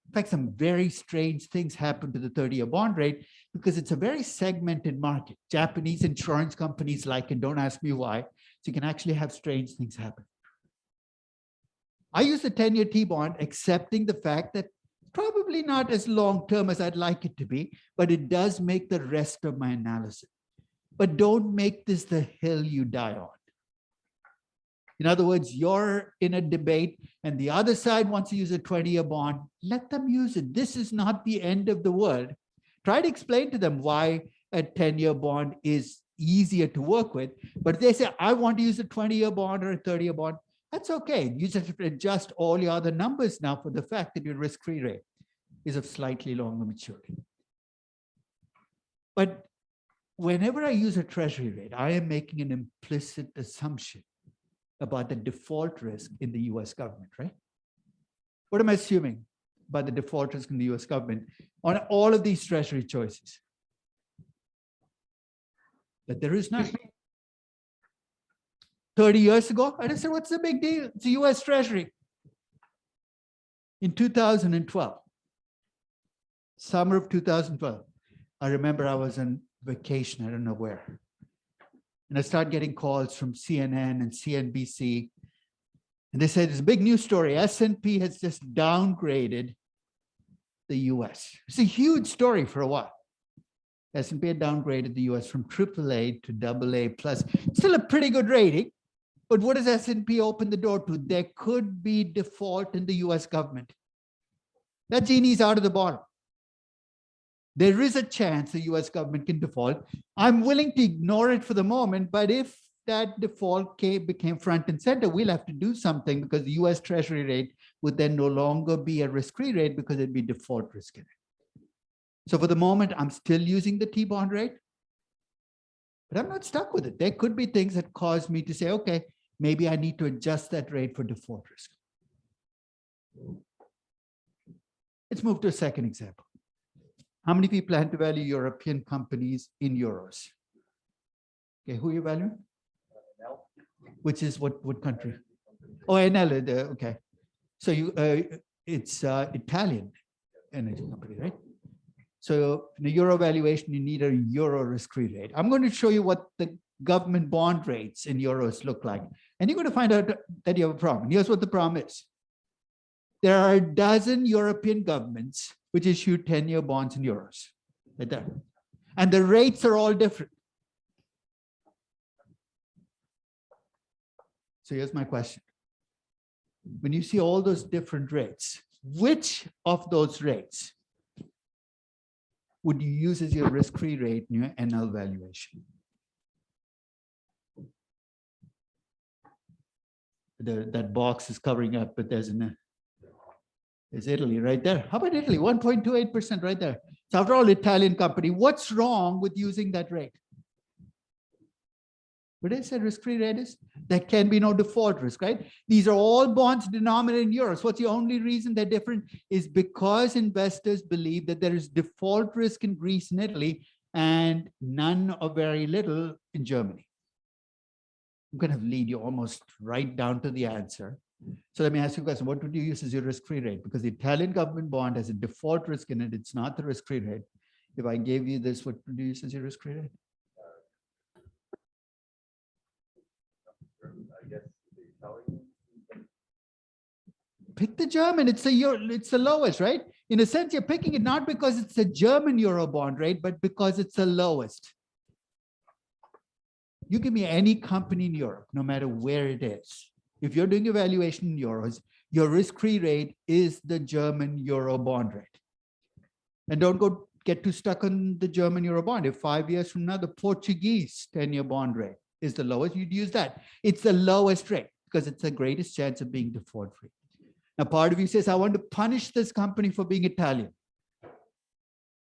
In fact, some very strange things happen to the 30-year bond rate because it's a very segmented market. Japanese insurance companies like it, don't ask me why. So you can actually have strange things happen. I use the 10-year T-bond, accepting the fact that probably not as long-term as I'd like it to be, but it does make the rest of my analysis. But don't make this the hill you die on. In other words, you're in a debate and the other side wants to use a 20-year bond. Let them use it. This is not the end of the world. Try to explain to them why a 10-year bond is easier to work with. But if they say, I want to use a 20-year bond or a 30-year bond, that's okay. You just have to adjust all your other numbers now for the fact that your risk-free rate is of slightly longer maturity. But whenever I use a treasury rate, I am making an implicit assumption about the default risk in the US government, right? What am I assuming about the default risk in the US government on all of these treasury choices? That there is none. 30 years ago, I just said, what's the big deal? It's the US Treasury. In 2012, summer of 2012, I remember I was on vacation, I don't know where. And I started getting calls from CNN and CNBC. And they said, it's a big news story. S&P has just downgraded the US. It's a huge story for a while. S&P had downgraded the US from AAA to AA plus. Still a pretty good rating. But what does S&P open the door to? There could be default in the US government. That genie's out of the bottle. There is a chance the US government can default. I'm willing to ignore it for the moment, but if that default became front and center, we'll have to do something because the US Treasury rate would then no longer be a risk-free rate because it'd be default risk in it. So for the moment, I'm still using the T-bond rate, but I'm not stuck with it. There could be things that cause me to say, okay, maybe I need to adjust that rate for default risk. Let's move to a second example. How many people plan to value European companies in euros? Okay, who are you valuing? Which is what country? Oh, NL, okay. So it's Italian energy company, right? So in the euro valuation, you need a euro risk-free rate. I'm going to show you what the government bond rates in euros look like. And you're going to find out that you have a problem. Here's what the problem is. There are a dozen European governments which issue 10-year bonds in euros, right there. And the rates are all different. So here's my question. When you see all those different rates, which of those rates would you use as your risk-free rate in your NL valuation? That box is covering up, but there's Italy right there. How about Italy? 1.28% right there. So after all, Italian company, what's wrong with using that rate? What did I say risk-free rate is? There can be no default risk, right? These are all bonds denominated in euros. What's the only reason they're different is because investors believe that there is default risk in Greece and Italy and none or very little in Germany. I'm going to lead you almost right down to the answer. So let me ask you a question. What would you use as your risk-free rate? Because the Italian government bond has a default risk in it. It's not the risk-free rate. If I gave you this, what would you use as your risk-free rate? I guess the Italian. Pick the German. It's the lowest, right? In a sense, you're picking it not because it's a German euro bond rate, but because it's the lowest. You give me any company in Europe, no matter where it is. If you're doing evaluation in euros, your risk-free rate is the German euro bond rate. And don't get too stuck on the German euro bond. If 5 years from now, the Portuguese 10-year bond rate is the lowest, you'd use that. It's the lowest rate because it's the greatest chance of being default free. Now, part of you says, I want to punish this company for being Italian.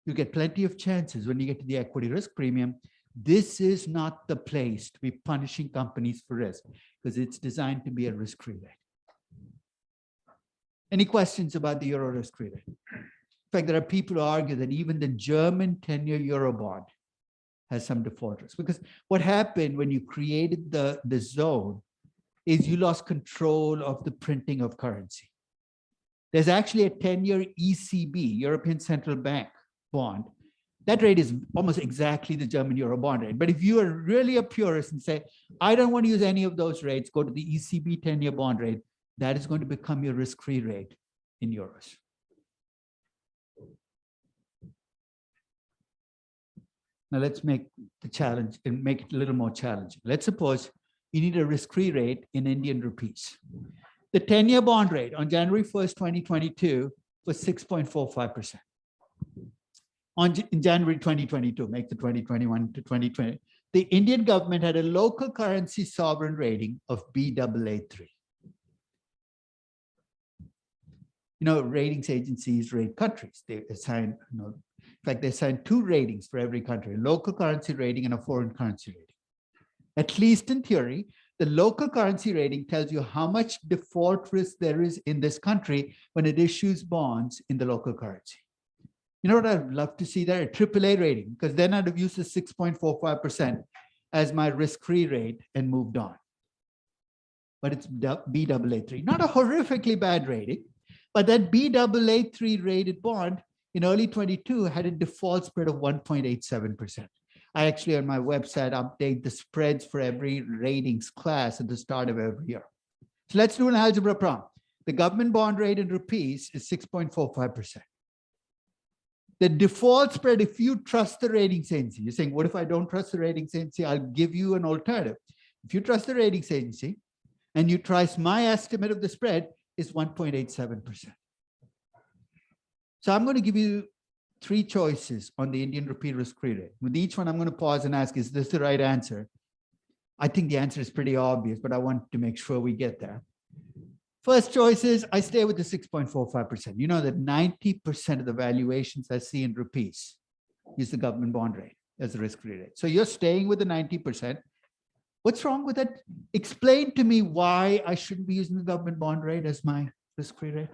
You get plenty of chances when you get to the equity risk premium This is not the place to be punishing companies for risk because it's designed to be a risk-free rate. Any questions about the euro risk-free rate? In fact, there are people who argue that even the German 10-year euro bond has some default risk, because what happened when you created the zone is you lost control of the printing of currency. There's actually a 10-year ECB, European Central Bank bond. That rate is almost exactly the German euro bond rate. But if you are really a purist and say, I don't want to use any of those rates, go to the ECB 10-year bond rate, that is going to become your risk-free rate in euros. Now let's make the challenge and make it a little more challenging. Let's suppose you need a risk-free rate in Indian rupees. The 10-year bond rate on January 1st, 2022 was 6.45%. In January 2022, make the 2021 to 2020, the Indian government had a local currency sovereign rating of Baa3. Ratings agencies rate countries. They assign, in fact, they assign 2 ratings for every country, a local currency rating and a foreign currency rating. At least in theory, the local currency rating tells you how much default risk there is in this country when it issues bonds in the local currency. You know what I'd love to see there? A AAA rating, because then I'd have used the 6.45% as my risk-free rate and moved on. But it's Baa3, not a horrifically bad rating, but that Baa3 rated bond in early 22 had a default spread of 1.87%. I actually on my website update the spreads for every ratings class at the start of every year. So let's do an algebra problem. The government bond rate in rupees is 6.45%. The default spread, if you trust the ratings agency, you're saying, what if I don't trust the ratings agency? I'll give you an alternative. If you trust the ratings agency and you trust my estimate of the spread is 1.87%. So I'm going to give you 3 choices on the Indian rupee risk-free rate. With each one, I'm going to pause and ask, is this the right answer? I think the answer is pretty obvious, but I want to make sure we get there. First choice is I stay with the 6.45%. You know that 90% of the valuations I see in rupees use the government bond rate as the risk-free rate. So you're staying with the 90%. What's wrong with that? Explain to me why I shouldn't be using the government bond rate as my risk-free rate.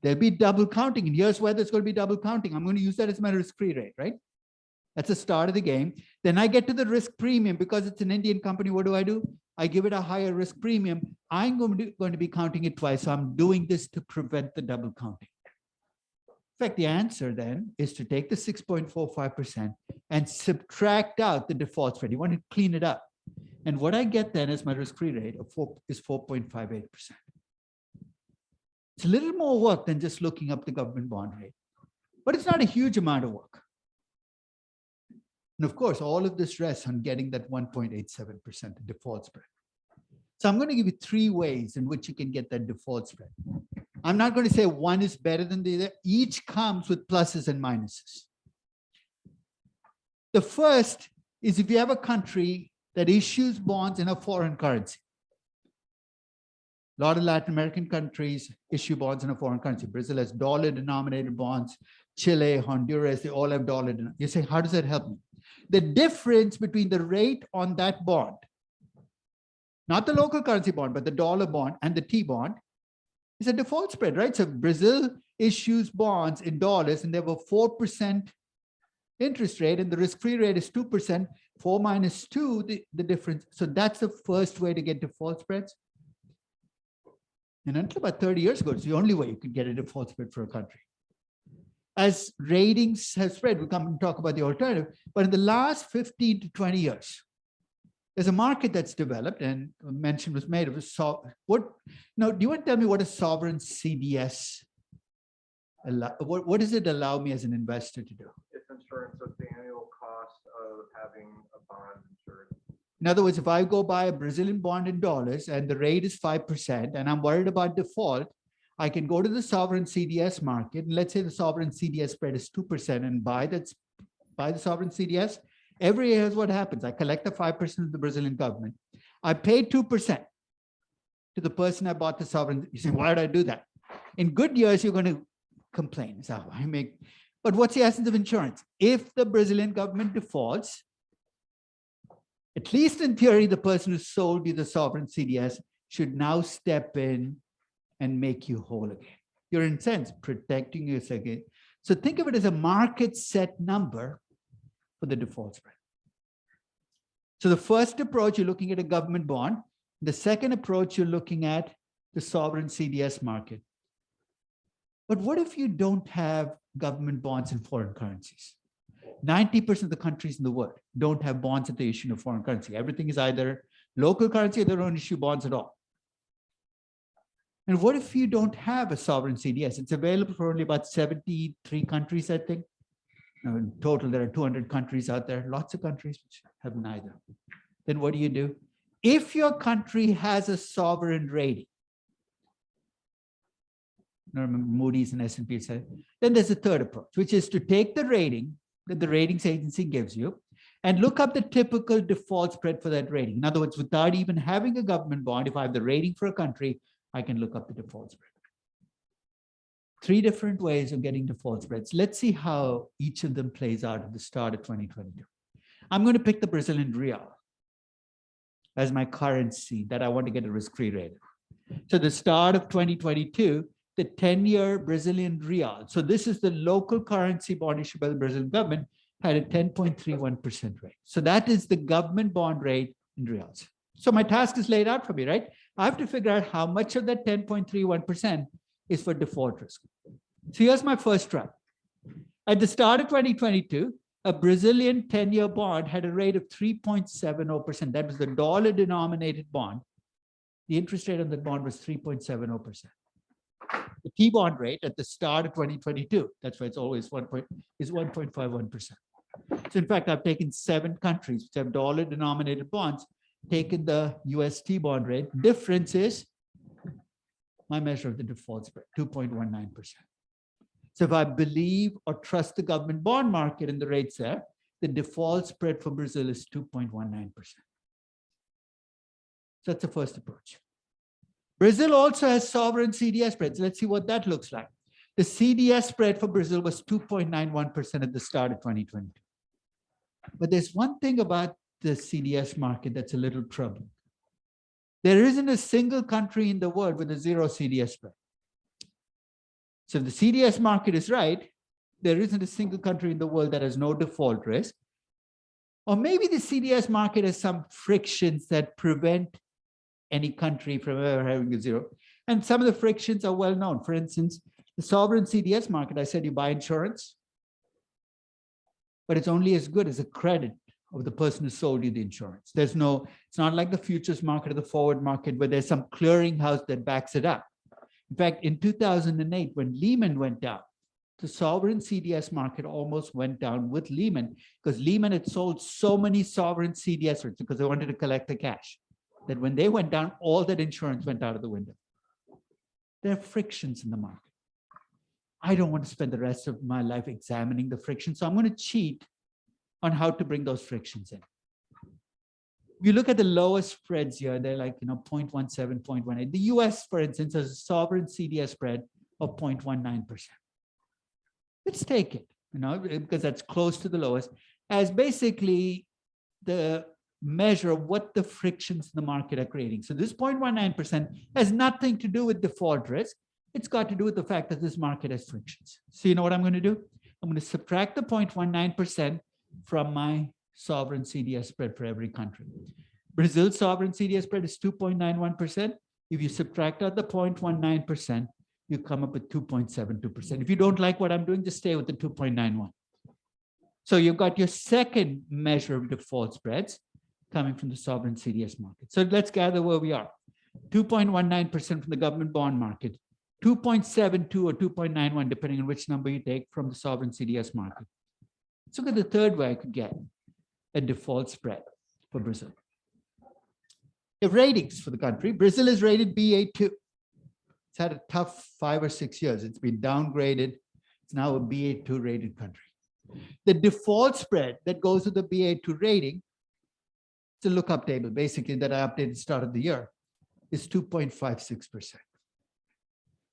There'll be double counting, and here's where there's going to be double counting. I'm going to use that as my risk-free rate, right? That's the start of the game. Then I get to the risk premium. Because it's an Indian company, what do? I give it a higher risk premium. I'm going to be counting it twice. So I'm doing this to prevent the double counting. In fact, the answer then is to take the 6.45% and subtract out the default spread. You want to clean it up. And what I get then as my risk-free rate of 4 is 4.58%. It's a little more work than just looking up the government bond rate, but it's not a huge amount of work. And of course, all of this rests on getting that 1.87% default spread. So I'm going to give you 3 ways in which you can get that default spread. I'm not going to say one is better than the other. Each comes with pluses and minuses. The first is if you have a country that issues bonds in a foreign currency. A lot of Latin American countries issue bonds in a foreign currency. Brazil has dollar-denominated bonds. Chile, Honduras, they all have dollar. You're saying, how does that help me? The difference between the rate on that bond, not the local currency bond, but the dollar bond and the T bond, is a default spread, right? So Brazil issues bonds in dollars and they have a 4% interest rate and the risk-free rate is 2%. 4 minus 2, the difference. So that's the first way to get default spreads. And until about 30 years ago, it's the only way you could get a default spread for a country. As ratings have spread, we'll come and talk about the alternative. But in the last 15 to 20 years, there's a market that's developed, and a mention was made of do you want to tell me what a sovereign CDS, what does it allow me as an investor to do? It's insurance, so it's the annual cost of having a bond insured. In other words, if I go buy a Brazilian bond in dollars and the rate is 5% and I'm worried about default, I can go to the sovereign CDS market, and let's say the sovereign CDS spread is 2% and buy the sovereign CDS. Every year, here's what happens. I collect the 5% of the Brazilian government. I pay 2% to the person I bought the sovereign. You say, why did I do that? In good years, you're going to complain. So I make But what's the essence of insurance? If the Brazilian government defaults, at least in theory, the person who sold you the sovereign CDS should now step in and make you whole again. You're in a sense protecting yourself again. So think of it as a market set number for the default spread. So the first approach, you're looking at a government bond. The second approach, you're looking at the sovereign CDS market. But what if you don't have government bonds in foreign currencies? 90% of the countries in the world don't have bonds that they issue in a foreign currency. Everything is either local currency or they don't issue bonds at all. And what if you don't have a sovereign CDS? It's available for only about 73 countries, I think. In total, there are 200 countries out there, lots of countries which have neither. Then what do? If your country has a sovereign rating, remember Moody's and S&P said, then there's a third approach, which is to take the rating that the ratings agency gives you and look up the typical default spread for that rating. In other words, without even having a government bond, if I have the rating for a country, I can look up the default spread. 3 different ways of getting default spreads. Let's see how each of them plays out at the start of 2022. I'm going to pick the Brazilian real as my currency that I want to get a risk-free rate. So the start of 2022, the 10-year Brazilian real. So this is the local currency bond issued by the Brazilian government, had a 10.31% rate. So that is the government bond rate in reals. So my task is laid out for me, right? I have to figure out how much of that 10.31% is for default risk. So here's my first try. At the start of 2022, a Brazilian 10-year bond had a rate of 3.70%. That was the dollar-denominated bond. The interest rate on the bond was 3.70%. The T-bond rate at the start of 2022, that's why it's always 1.51%. So in fact, I've taken 7 countries which have dollar-denominated bonds, taken the US T-bond rate. Difference is my measure of the default spread, 2.19%. So if I believe or trust the government bond market and the rates there, the default spread for Brazil is 2.19%. So that's the first approach. Brazil also has sovereign CDS spreads. Let's see what that looks like. The CDS spread for Brazil was 2.91% at the start of 2022. But there's one thing about the CDS market that's a little troubling. There isn't a single country in the world with a 0 CDS spread. So if the CDS market is right, there isn't a single country in the world that has no default risk. Or maybe the CDS market has some frictions that prevent any country from ever having a 0. And some of the frictions are well known. For instance, the sovereign CDS market, I said you buy insurance, but it's only as good as a credit of the person who sold you the insurance. It's not like the futures market or the forward market where there's some clearinghouse that backs it up. In fact, in 2008, when Lehman went down, the sovereign CDS market almost went down with Lehman because Lehman had sold so many sovereign CDS rates because they wanted to collect the cash that when they went down, all that insurance went out of the window. There are frictions in the market. I don't want to spend the rest of my life examining the frictions, so I'm going to cheat on how to bring those frictions in. If you look at the lowest spreads here, they're like 0.17, 0.18. The US, for instance, has a sovereign CDS spread of 0.19%. Let's take it, because that's close to the lowest, as basically the measure of what the frictions in the market are creating. So this 0.19% has nothing to do with default risk. It's got to do with the fact that this market has frictions. So you know what I'm going to do? I'm going to subtract the 0.19% from my sovereign CDS spread for every country. Brazil's sovereign CDS spread is 2.91%. If you subtract out the 0.19%, you come up with 2.72%. If you don't like what I'm doing, just stay with the 2.91. So you've got your second measure of default spreads coming from the sovereign CDS market. So let's gather where we are. 2.19% from the government bond market, 2.72 or 2.91, depending on which number you take, from the sovereign CDS market. Let's look at the third way I could get a default spread for Brazil. The ratings for the country, Brazil is rated Ba2. It's had a tough 5 or 6 years. It's been downgraded. It's now a Ba2 rated country. The default spread that goes with the Ba2 rating, it's a lookup table, basically, that I updated at the start of the year, is 2.56%.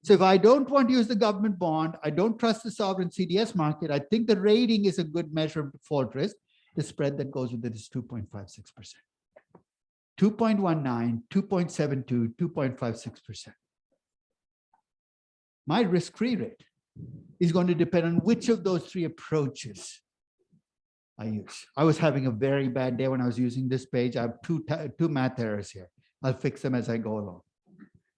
So if I don't want to use the government bond, I don't trust the sovereign CDS market, I think the rating is a good measure of default risk. The spread that goes with it is 2.56%. 2.19, 2.72, 2.56%. My risk-free rate is going to depend on which of those three approaches I use. I was having a very bad day when I was using this page. I have two math errors here. I'll fix them as I go along.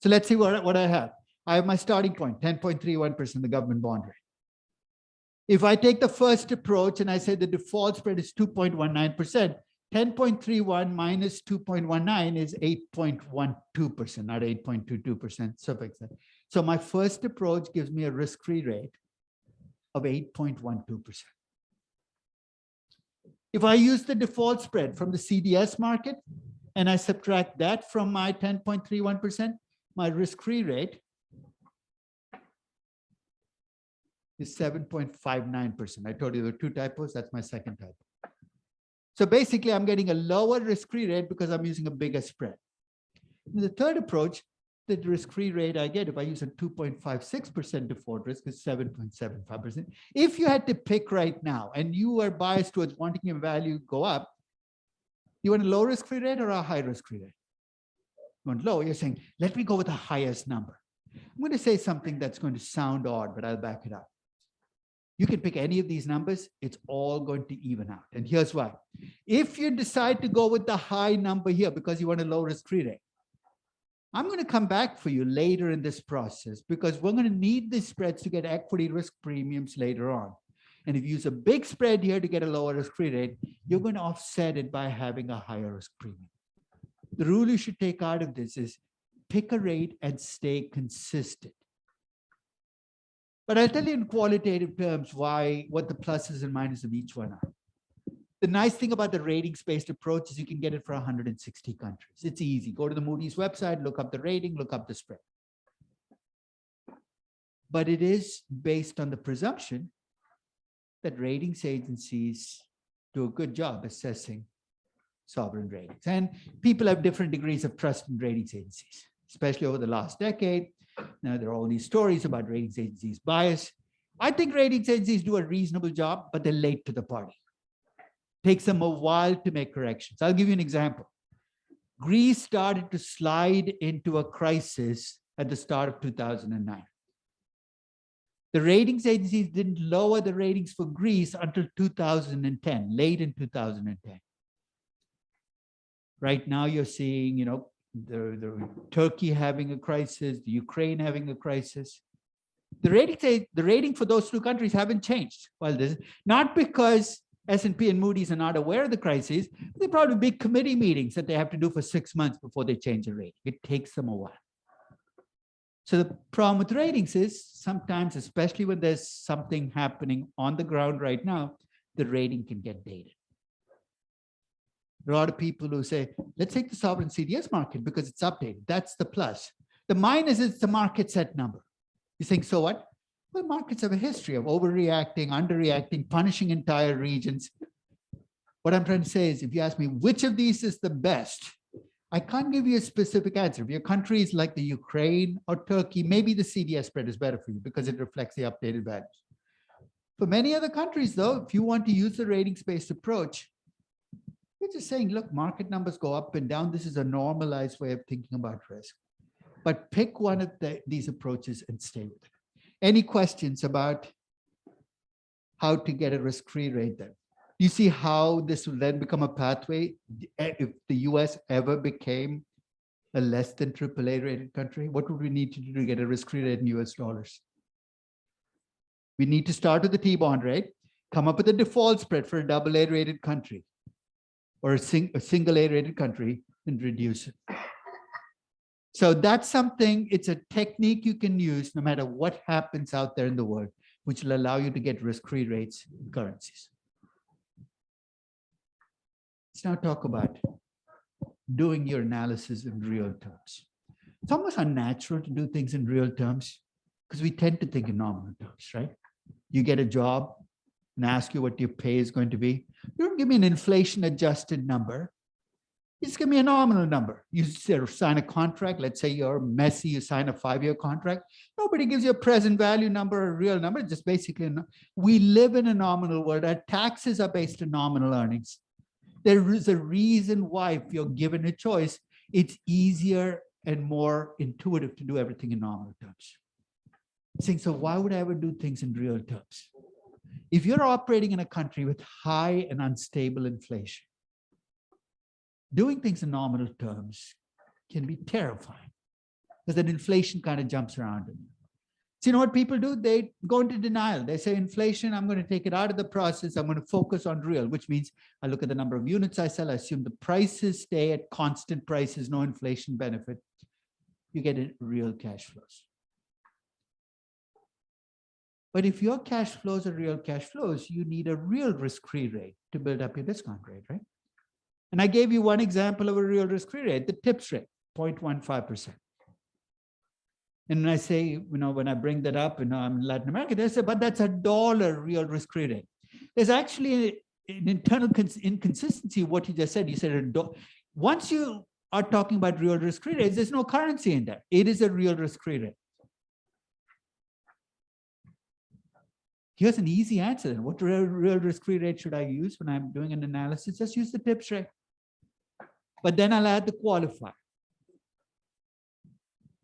So let's see what I have. I have my starting point, 10.31%, the government bond rate. If I take the first approach and I say the default spread is 2.19%, 10.31 minus 2.19 is 8.12%, not 8.22%. So my first approach gives me a risk-free rate of 8.12%. If I use the default spread from the CDS market and I subtract that from my 10.31%, my risk-free rate is 7.59%. I told you there were two typos. That's my second typo. So basically, I'm getting a lower risk-free rate because I'm using a bigger spread. In the third approach, the risk-free rate I get if I use a 2.56% default risk is 7.75%. If you had to pick right now and you are biased towards wanting your value to go up, you want a low risk-free rate or a high risk-free rate? You want low, you're saying, let me go with the highest number. I'm going to say something that's going to sound odd, but I'll back it up. You can pick any of these numbers, it's all going to even out. And here's why. If you decide to go with the high number here because you want a low risk-free rate, I'm going to come back for you later in this process because we're going to need these spreads to get equity risk premiums later on. And if you use a big spread here to get a lower risk-free rate, you're going to offset it by having a higher risk premium. The rule you should take out of this is pick a rate and stay consistent. But I'll tell you in qualitative terms what the pluses and minuses of each one are. The nice thing about the ratings-based approach is you can get it for 160 countries. It's easy. Go to the Moody's website, look up the rating, look up the spread. But it is based on the presumption that ratings agencies do a good job assessing sovereign ratings. And people have different degrees of trust in ratings agencies, especially over the last decade. Now, there are all these stories about ratings agencies' bias. I think ratings agencies do a reasonable job, but they're late to the party. Takes them a while to make corrections. I'll give you an example. Greece started to slide into a crisis at the start of 2009. The ratings agencies didn't lower the ratings for Greece until 2010, late in 2010. Right now you're seeing, the Turkey having a crisis, the Ukraine having a crisis. The rating for those two countries haven't changed. Well, this not because S&P and Moody's are not aware of the crises. They're probably big committee meetings that they have to do for 6 months before they change the rate. It takes them a while. So the problem with ratings is sometimes, especially when there's something happening on the ground right now, the rating can get dated. There are a lot of people who say, let's take the sovereign CDS market because it's updated. That's the plus. The minus is the market set number. You think, so what? Well, markets have a history of overreacting, underreacting, punishing entire regions. What I'm trying to say is, if you ask me which of these is the best, I can't give you a specific answer. If your country is like the Ukraine or Turkey, maybe the CDS spread is better for you because it reflects the updated values. For many other countries, though, if you want to use the ratings-based approach, you're just saying, look, market numbers go up and down. This is a normalized way of thinking about risk. But pick one of these approaches and stay with it. Any questions about how to get a risk-free rate then? You see how this will then become a pathway if the US ever became a less than AAA rated country? What would we need to do to get a risk-free rate in US dollars? We need to start with the T-bond rate, come up with a default spread for a AA rated country or a single A rated country and reduce it. So that's something, it's a technique you can use no matter what happens out there in the world, which will allow you to get risk-free rates in currencies. Let's now talk about doing your analysis in real terms. It's almost unnatural to do things in real terms because we tend to think in nominal terms, right? You get a job and ask you what your pay is going to be. You don't give me an inflation adjusted number. You just give me a nominal number. You sign a contract. Let's say you're Messi, you sign a 5-year contract. Nobody gives you a present value number or a real number. It's just basically, we live in a nominal world. Our taxes are based on nominal earnings. There is a reason why, if you're given a choice, it's easier and more intuitive to do everything in nominal terms. Saying, so why would I ever do things in real terms? If you're operating in a country with high and unstable inflation, doing things in nominal terms can be terrifying because that inflation kind of jumps around. So you know what people do? They go into denial. They say, inflation, I'm going to take it out of the process. I'm going to focus on real, which means I look at the number of units I sell. I assume the prices stay at constant prices, no inflation benefit. You get real cash flows. But if your cash flows are real cash flows, you need a real risk-free rate to build up your discount rate, right? And I gave you one example of a real risk-free rate, the TIPS rate, 0.15%. And I say, when I bring that up, I'm in Latin America, they say, but that's $1 real risk-free rate. There's actually an internal inconsistency of what you just said. You said, once you are talking about real risk-free rates, there's no currency in there. It is a real risk-free rate. Here's an easy answer. What real risk-free rate should I use when I'm doing an analysis? Just use the TIPS rate. But then I'll add the qualifier.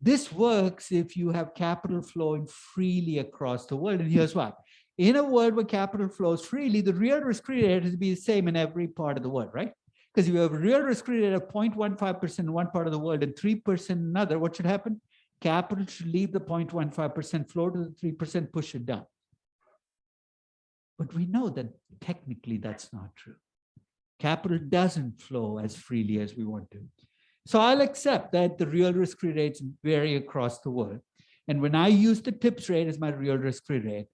This works if you have capital flowing freely across the world. And here's why. In a world where capital flows freely, the real risk-free rate has to be the same in every part of the world, right? Because if you have a real risk-free rate of 0.15% in one part of the world and 3% in another, what should happen? Capital should leave the 0.15%, flow to the 3%, push it down. But we know that technically that's not true. Capital doesn't flow as freely as we want to. So I'll accept that the real risk-free rates vary across the world. And when I use the TIPS rate as my real risk-free rate,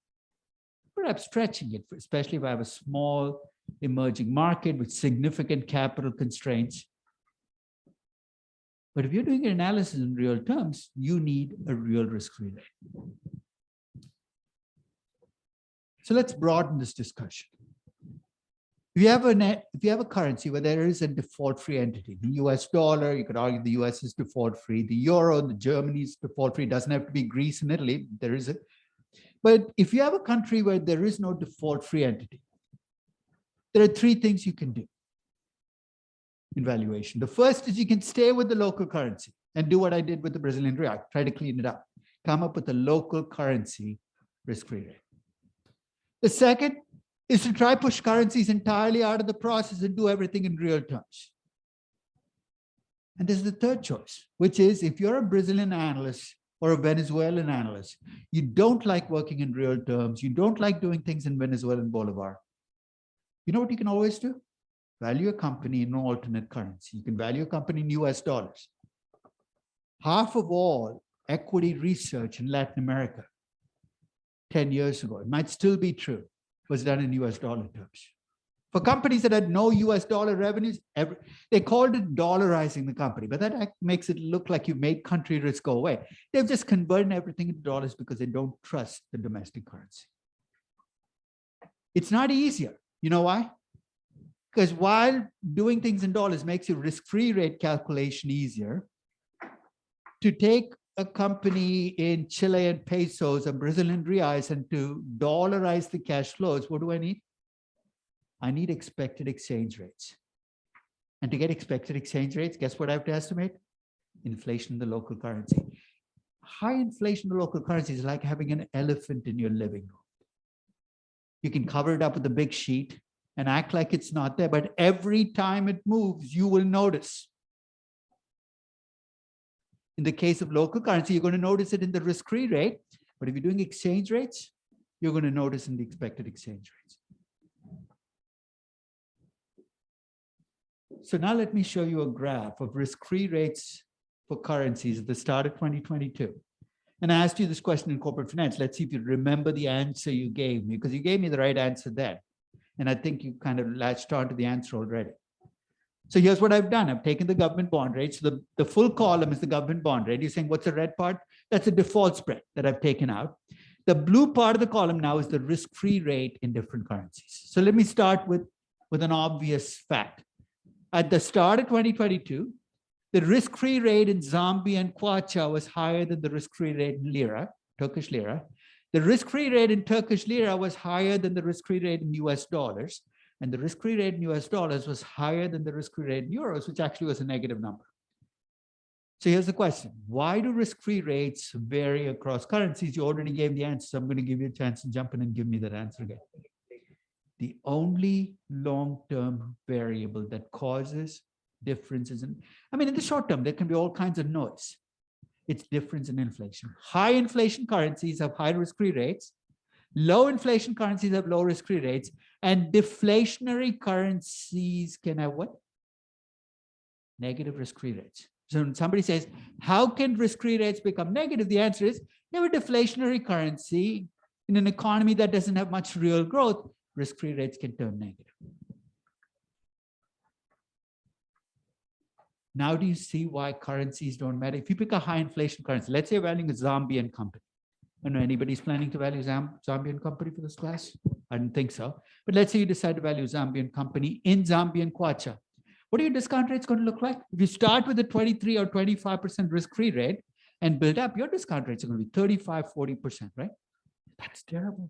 perhaps stretching it, especially if I have a small emerging market with significant capital constraints. But if you're doing an analysis in real terms, you need a real risk-free rate. So let's broaden this discussion. If you have a currency where there is a default-free entity, the US dollar, you could argue the US is default-free, the euro, the Germany is default-free, it doesn't have to be Greece and Italy, there is it. But if you have a country where there is no default-free entity, there are 3 things you can do in valuation. The first is you can stay with the local currency and do what I did with the Brazilian real, try to clean it up, come up with a local currency risk-free rate. The second is to try push currencies entirely out of the process and do everything in real terms. And there's the third choice, which is if you're a Brazilian analyst or a Venezuelan analyst, you don't like working in real terms, you don't like doing things in Venezuelan bolivar. You know what you can always do? Value a company in an alternate currency. You can value a company in US dollars. Half of all equity research in Latin America 10 years ago, it might still be true, was done in US dollar terms. For companies that had no US dollar revenues, they called it dollarizing the company, but that makes it look like you made country risk go away. They've just converted everything into dollars because they don't trust the domestic currency. It's not easier. You know why? Because while doing things in dollars makes your risk-free rate calculation easier, to take a company in Chilean pesos or Brazilian reais and to dollarize the cash flows, what do I need? I need expected exchange rates. And to get expected exchange rates, guess what I have to estimate? Inflation in the local currency. High inflation in the local currency is like having an elephant in your living room. You can cover it up with a big sheet and act like it's not there, but every time it moves, you will notice. In the case of local currency, you're going to notice it in the risk-free rate, but if you're doing exchange rates, you're going to notice in the expected exchange rates. So now let me show you a graph of risk-free rates for currencies at the start of 2022. And I asked you this question in corporate finance. Let's see if you remember the answer you gave me, because you gave me the right answer then. And I think you kind of latched on to the answer already. So here's what I've done. I've taken the government bond rate. So the full column is the government bond rate. You're saying, what's the red part? That's the default spread that I've taken out. The blue part of the column now is the risk-free rate in different currencies. So let me start with an obvious fact. At the start of 2022, the risk-free rate in Zambia and Kwacha was higher than the risk-free rate in lira, Turkish lira. The risk-free rate in Turkish lira was higher than the risk-free rate in US dollars. And the risk-free rate in US dollars was higher than the risk-free rate in euros, which actually was a negative number. So here's the question. Why do risk-free rates vary across currencies? You already gave the answer. So I'm going to give you a chance to jump in and give me that answer again. The only long-term variable that causes differences in, in the short term, there can be all kinds of noise. It's difference in inflation. High inflation currencies have high risk-free rates. Low inflation currencies have low risk-free rates. And deflationary currencies can have what? Negative risk-free rates. So when somebody says, how can risk-free rates become negative? The answer is, you have a deflationary currency in an economy that doesn't have much real growth, risk-free rates can turn negative. Now do you see why currencies don't matter? If you pick a high inflation currency, let's say you're valuing a Zambian company. I don't know anybody's planning to value Zambian company for this class? I didn't think so. But let's say you decide to value Zambian company in Zambian Kwacha. What are your discount rates going to look like? If you start with a 23 or 25% risk-free rate and build up, your discount rates are going to be 35, 40%, right? That's terrible.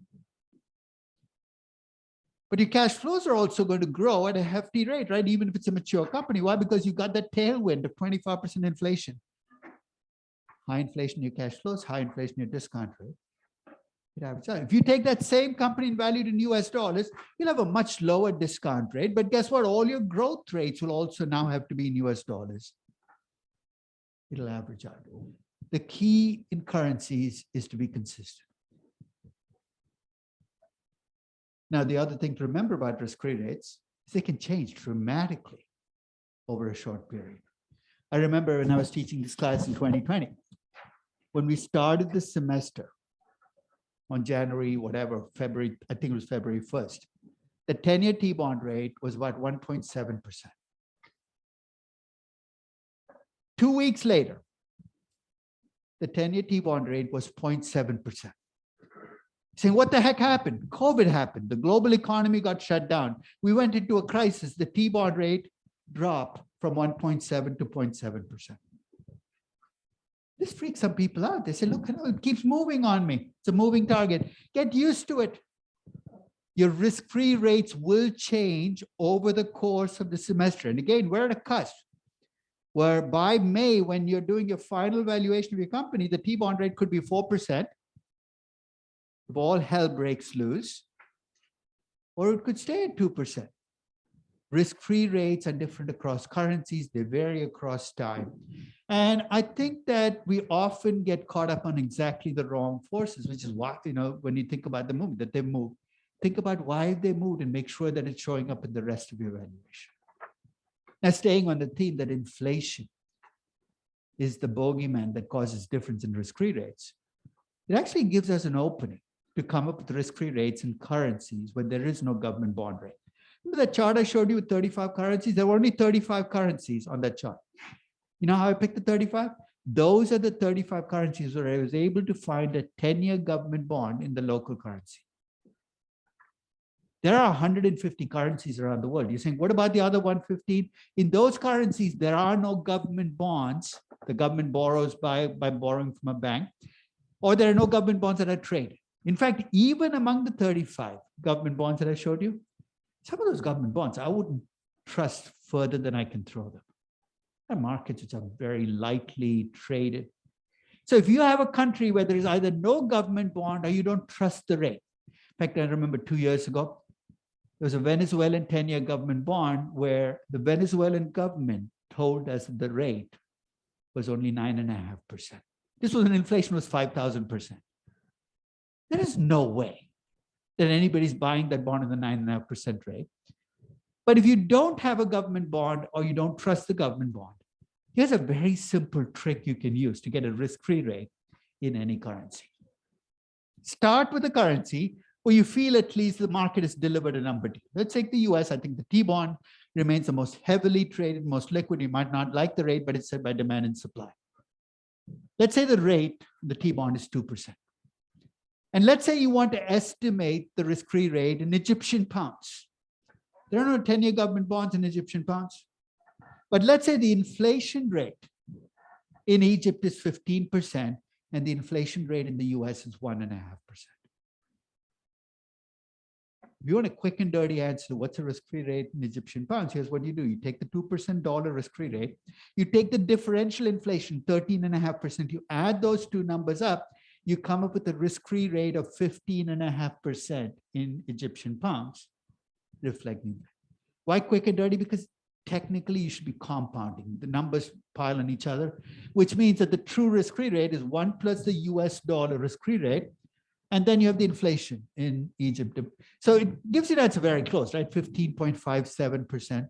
But your cash flows are also going to grow at a hefty rate, right? Even if it's a mature company. Why? Because you got that tailwind of 25% inflation. High inflation, your cash flows, high inflation, your discount rate. If you take that same company and value it in US dollars, you'll have a much lower discount rate. But guess what? All your growth rates will also now have to be in US dollars. It'll average out. The key in currencies is to be consistent. Now, the other thing to remember about risk-free rates is they can change dramatically over a short period. I remember when I was teaching this class in 2020, when we started the semester, on January, February, I think it was February 1st, the 10-year T-bond rate was about 1.7%. 2 weeks later, the 10-year T-bond rate was 0.7%. Saying, what the heck happened? COVID happened. The global economy got shut down. We went into a crisis. The T-bond rate dropped from 1.7 to 0.7%. This freaks some people out. They say, look, it keeps moving on me. It's a moving target. Get used to it. Your risk-free rates will change over the course of the semester. And again, we're at a cusp where by May, when you're doing your final valuation of your company, the T-bond rate could be 4%. If all hell breaks loose, or it could stay at 2%. Risk-free rates are different across currencies. They vary across time. And I think that we often get caught up on exactly the wrong forces, which is why, when you think about the movement, that they move, think about why they moved and make sure that it's showing up in the rest of your valuation. Now, staying on the theme that inflation is the bogeyman that causes difference in risk-free rates, it actually gives us an opening to come up with risk-free rates in currencies when there is no government bond rate. Remember that chart I showed you with 35 currencies? There were only 35 currencies on that chart. You know how I picked the 35? Those are the 35 currencies where I was able to find a 10-year government bond in the local currency. There are 150 currencies around the world. You're saying, what about the other 115? In those currencies, there are no government bonds. The government borrows by borrowing from a bank, or there are no government bonds that are traded. In fact, even among the 35 government bonds that I showed you, some of those government bonds, I wouldn't trust further than I can throw them. There are markets which are very lightly traded. So if you have a country where there is either no government bond or you don't trust the rate. In fact, I remember 2 years ago, there was a Venezuelan 10-year government bond where the Venezuelan government told us the rate was only 9.5%. This was when inflation was 5,000%. There is no way that anybody's buying that bond in the 9.5% rate. But if you don't have a government bond or you don't trust the government bond, here's a very simple trick you can use to get a risk-free rate in any currency. Start with a currency where you feel at least the market has delivered a number to you. Let's take the US. I think the T-bond remains the most heavily traded, most liquid. You might not like the rate, but it's set by demand and supply. Let's say the rate, the T-bond is 2%. And let's say you want to estimate the risk-free rate in Egyptian pounds. There are no 10-year government bonds in Egyptian pounds. But let's say the inflation rate in Egypt is 15% and the inflation rate in the US is 1.5%. If you want a quick and dirty answer to what's a risk-free rate in Egyptian pounds, here's what you do. You take the 2% dollar risk-free rate, you take the differential inflation, 13.5%, you add those two numbers up, you come up with a risk-free rate of 15.5% in Egyptian pounds, reflecting that. Why quick and dirty? Because technically you should be compounding. The numbers pile on each other, which means that the true risk-free rate is 1 plus the US dollar risk-free rate. And then you have the inflation in Egypt. So it gives you that it's very close, right? 15.57%.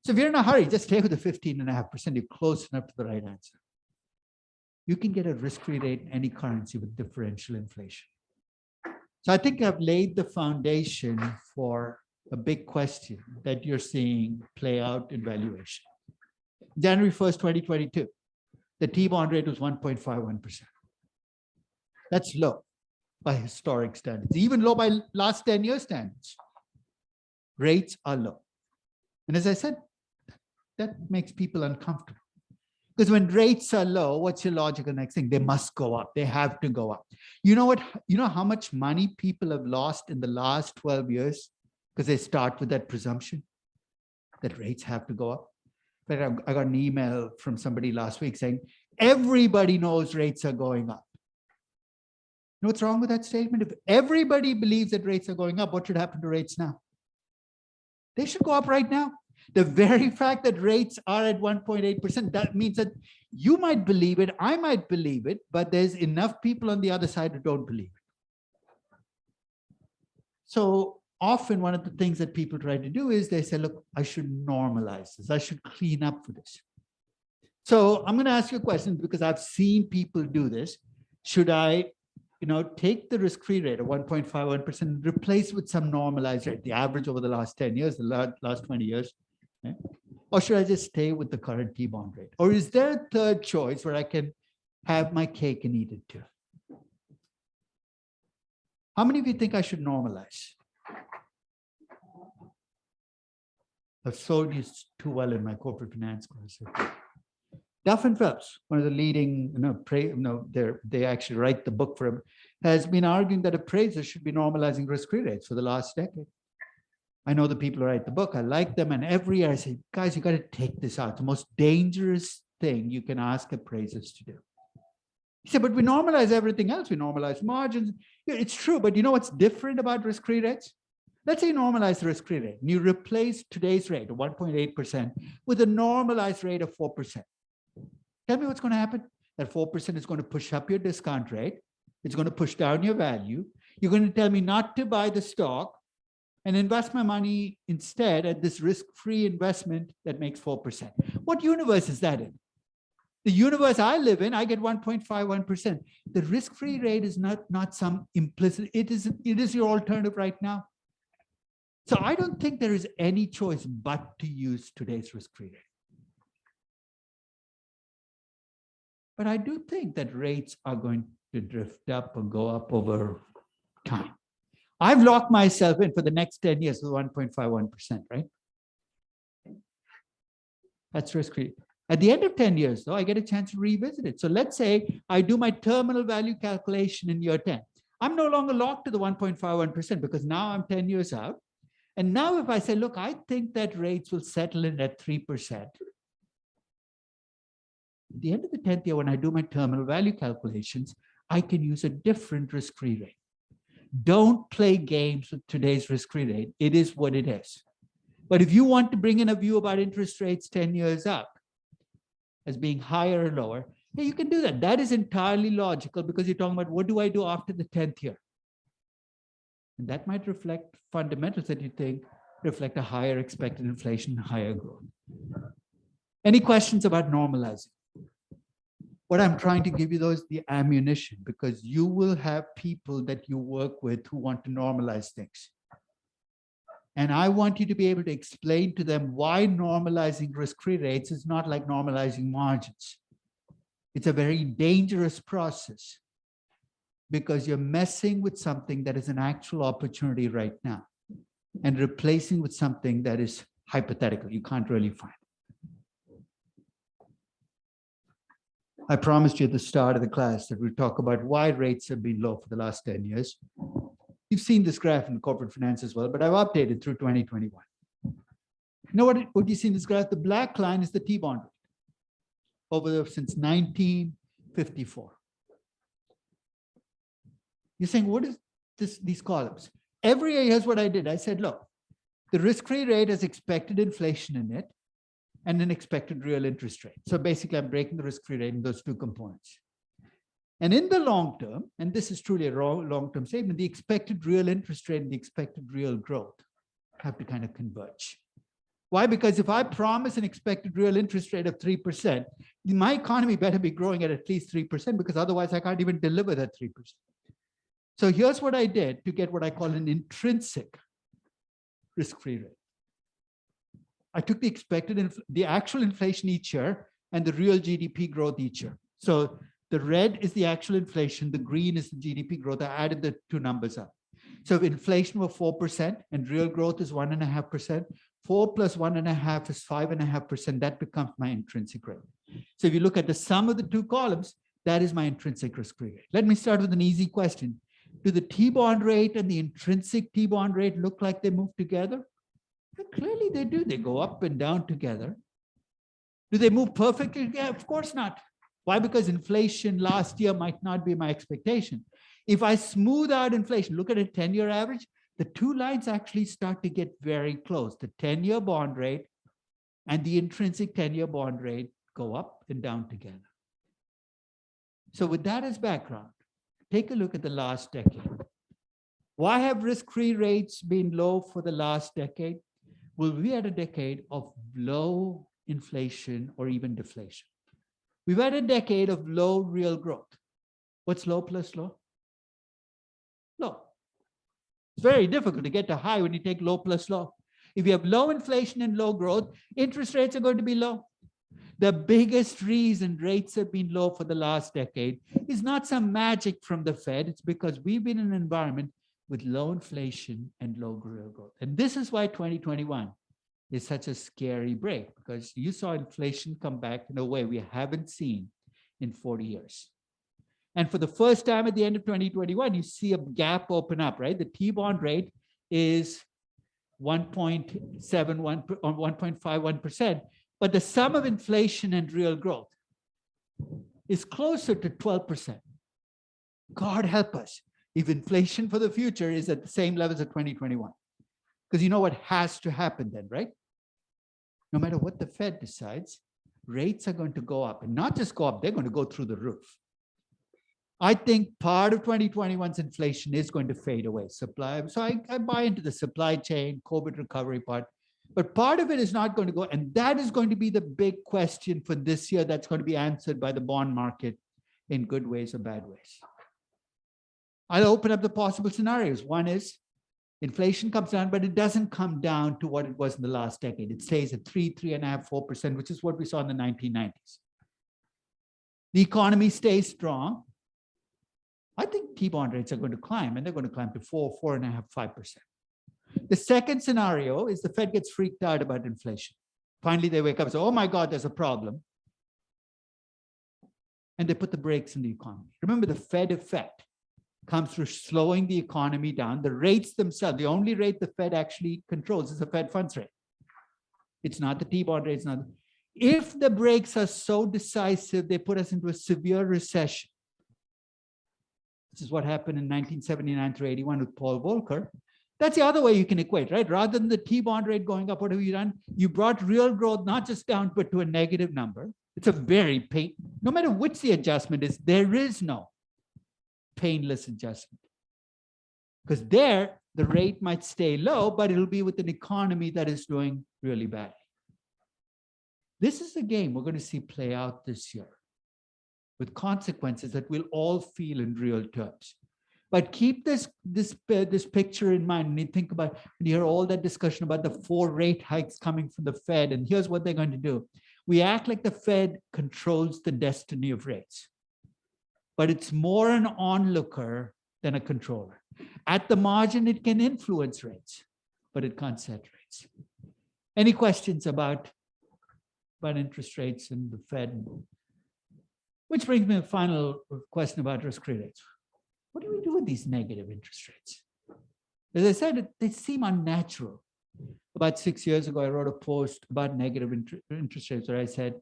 So if you're in a hurry, just stay with the 15.5%. You're close enough to the right answer. You can get a risk-free rate in any currency with differential inflation. So I think I've laid the foundation for a big question that you're seeing play out in valuation. January 1st, 2022, the T-bond rate was 1.51%. That's low by historic standards, even low by last 10 year standards. Rates are low. And as I said, that makes people uncomfortable. Because when rates are low, what's your logical next thing? They must go up. They have to go up. You know what? You know how much money people have lost in the last 12 years? Because they start with that presumption that rates have to go up. But I got an email from somebody last week saying, everybody knows rates are going up. You know what's wrong with that statement? If everybody believes that rates are going up, what should happen to rates now? They should go up right now. The very fact that rates are at 1.8%, that means that you might believe it, I might believe it, but there's enough people on the other side who don't believe it. So often one of the things that people try to do is they say, look, I should normalize this. I should clean up for this. So I'm going to ask you a question because I've seen people do this. Should I take the risk-free rate of 1.51% and replace with some normalized rate, the average over the last 10 years, the last 20 years? Okay? Or should I just stay with the current T-bond rate? Or is there a third choice where I can have my cake and eat it too? How many of you think I should normalize? I've sold you too well in my corporate finance course. Duff and Phelps, one of the leading, they actually write the book for him, has been arguing that appraisers should be normalizing risk-free rates for the last decade. I know the people who write the book, I like them, and every year I say, guys, you got to take this out. The most dangerous thing you can ask appraisers to do. He said, but we normalize everything else. We normalize margins. Yeah, it's true, but you know what's different about risk-free rates? Let's say you normalize the risk-free rate, and you replace today's rate of 1.8% with a normalized rate of 4%. Tell me what's going to happen. That 4% is going to push up your discount rate. It's going to push down your value. You're going to tell me not to buy the stock and invest my money instead at this risk-free investment that makes 4%. What universe is that in? The universe I live in, I get 1.51%. The risk-free rate is not some implicit, it is your alternative right now. So I don't think there is any choice but to use today's risk-free rate. But I do think that rates are going to drift up or go up over time. I've locked myself in for the next 10 years with 1.51%, right? That's risk-free. At the end of 10 years, though, I get a chance to revisit it. So let's say I do my terminal value calculation in year 10. I'm no longer locked to the 1.51% because now I'm 10 years out. And now if I say, look, I think that rates will settle in at 3%. At the end of the 10th year, when I do my terminal value calculations, I can use a different risk-free rate. Don't play games with today's risk-free rate. It is what it is. But if you want to bring in a view about interest rates 10 years up as being higher or lower, yeah, you can do that. That is entirely logical because you're talking about what do I do after the 10th year? And that might reflect fundamentals that you think reflect a higher expected inflation, higher growth. Any questions about normalizing? What I'm trying to give you though is the ammunition, because you will have people that you work with who want to normalize things. And I want you to be able to explain to them why normalizing risk-free rates is not like normalizing margins. It's a very dangerous process because you're messing with something that is an actual opportunity right now and replacing with something that is hypothetical. You can't really find. I promised you at the start of the class that we'll talk about why rates have been low for the last 10 years. You've seen this graph in corporate finance as well, but I've updated through 2021. You know what you see in this graph? The black line is the T-bond rate since 1954. You're saying, what is these columns? Every year, here's what I did. I said, look, the risk-free rate has expected inflation in it and an expected real interest rate. So basically, I'm breaking the risk-free rate in those two components. And in the long term, and this is truly a long-term statement, the expected real interest rate and the expected real growth have to kind of converge. Why? Because if I promise an expected real interest rate of 3%, my economy better be growing at least 3%, because otherwise I can't even deliver that 3%. So here's what I did to get what I call an intrinsic risk-free rate. I took the actual inflation each year and the real GDP growth each year. So the red is the actual inflation, the green is the GDP growth. I added the two numbers up. So if inflation were 4% and real growth is 1.5%, 4 plus 1.5 is 5.5%. That becomes my intrinsic rate. So if you look at the sum of the two columns, that is my intrinsic risk-free rate. Let me start with an easy question. Do the T-bond rate and the intrinsic T-bond rate look like they move together? Well, clearly they do. They go up and down together. Do they move perfectly? Yeah, of course not. Why? Because inflation last year might not be my expectation. If I smooth out inflation, look at a 10-year average, the two lines actually start to get very close. The 10-year bond rate and the intrinsic 10-year bond rate go up and down together. So with that as background, take a look at the last decade. Why have risk-free rates been low for the last decade? Well, we had a decade of low inflation or even deflation. We've had a decade of low real growth. What's low plus low? Low. It's very difficult to get to high when you take low plus low. If you have low inflation and low growth, interest rates are going to be low. The biggest reason rates have been low for the last decade is not some magic from the Fed. It's because we've been in an environment with low inflation and low real growth. And this is why 2021 is such a scary break, because you saw inflation come back in a way we haven't seen in 40 years. And for the first time at the end of 2021, you see a gap open up, right? The T-bond rate is 1.71 or 1.51%, but the sum of inflation and real growth is closer to 12%. God help us if inflation for the future is at the same levels of 2021. Because you know what has to happen then, right? No matter what the Fed decides, rates are going to go up, and not just go up, they're going to go through the roof. I think part of 2021's inflation is going to fade away. Supply. So I buy into the supply chain, COVID recovery part, but part of it is not going to go. And that is going to be the big question for this year that's going to be answered by the bond market in good ways or bad ways. I'll open up the possible scenarios. One is inflation comes down, but it doesn't come down to what it was in the last decade. It stays at 3.5%, 4%, which is what we saw in the 1990s. The economy stays strong. I think T-bond rates are going to climb, and they're going to climb to 4, 4.5%, 5%. The second scenario is the Fed gets freaked out about inflation. Finally, they wake up and say, oh my God, there's a problem. And they put the brakes in the economy. Remember, the Fed effect comes through slowing the economy down. The rates themselves, the only rate the Fed actually controls is the Fed funds rate. It's not the T-bond rate. It's not. If the brakes are so decisive, they put us into a severe recession. This is what happened in 1979 through 81 with Paul Volcker. That's the other way you can equate, right? Rather than the T-bond rate going up, what have you done? You brought real growth not just down, but to a negative number. It's a very pain. No matter which the adjustment is, there is no painless adjustment. Because there, the rate might stay low, but it'll be with an economy that is doing really badly. This is the game we're going to see play out this year, with consequences that we'll all feel in real terms. But keep this picture in mind when you think about, when you hear all that discussion about the 4 rate hikes coming from the Fed, and here's what they're going to do. We act like the Fed controls the destiny of rates, but it's more an onlooker than a controller. At the margin, it can influence rates, but it can't set rates. Any questions about interest rates and the Fed? Which brings me to the final question about risk-free rates. What do we do with these negative interest rates? As I said, they seem unnatural. About 6 years ago, I wrote a post about negative interest rates where I said,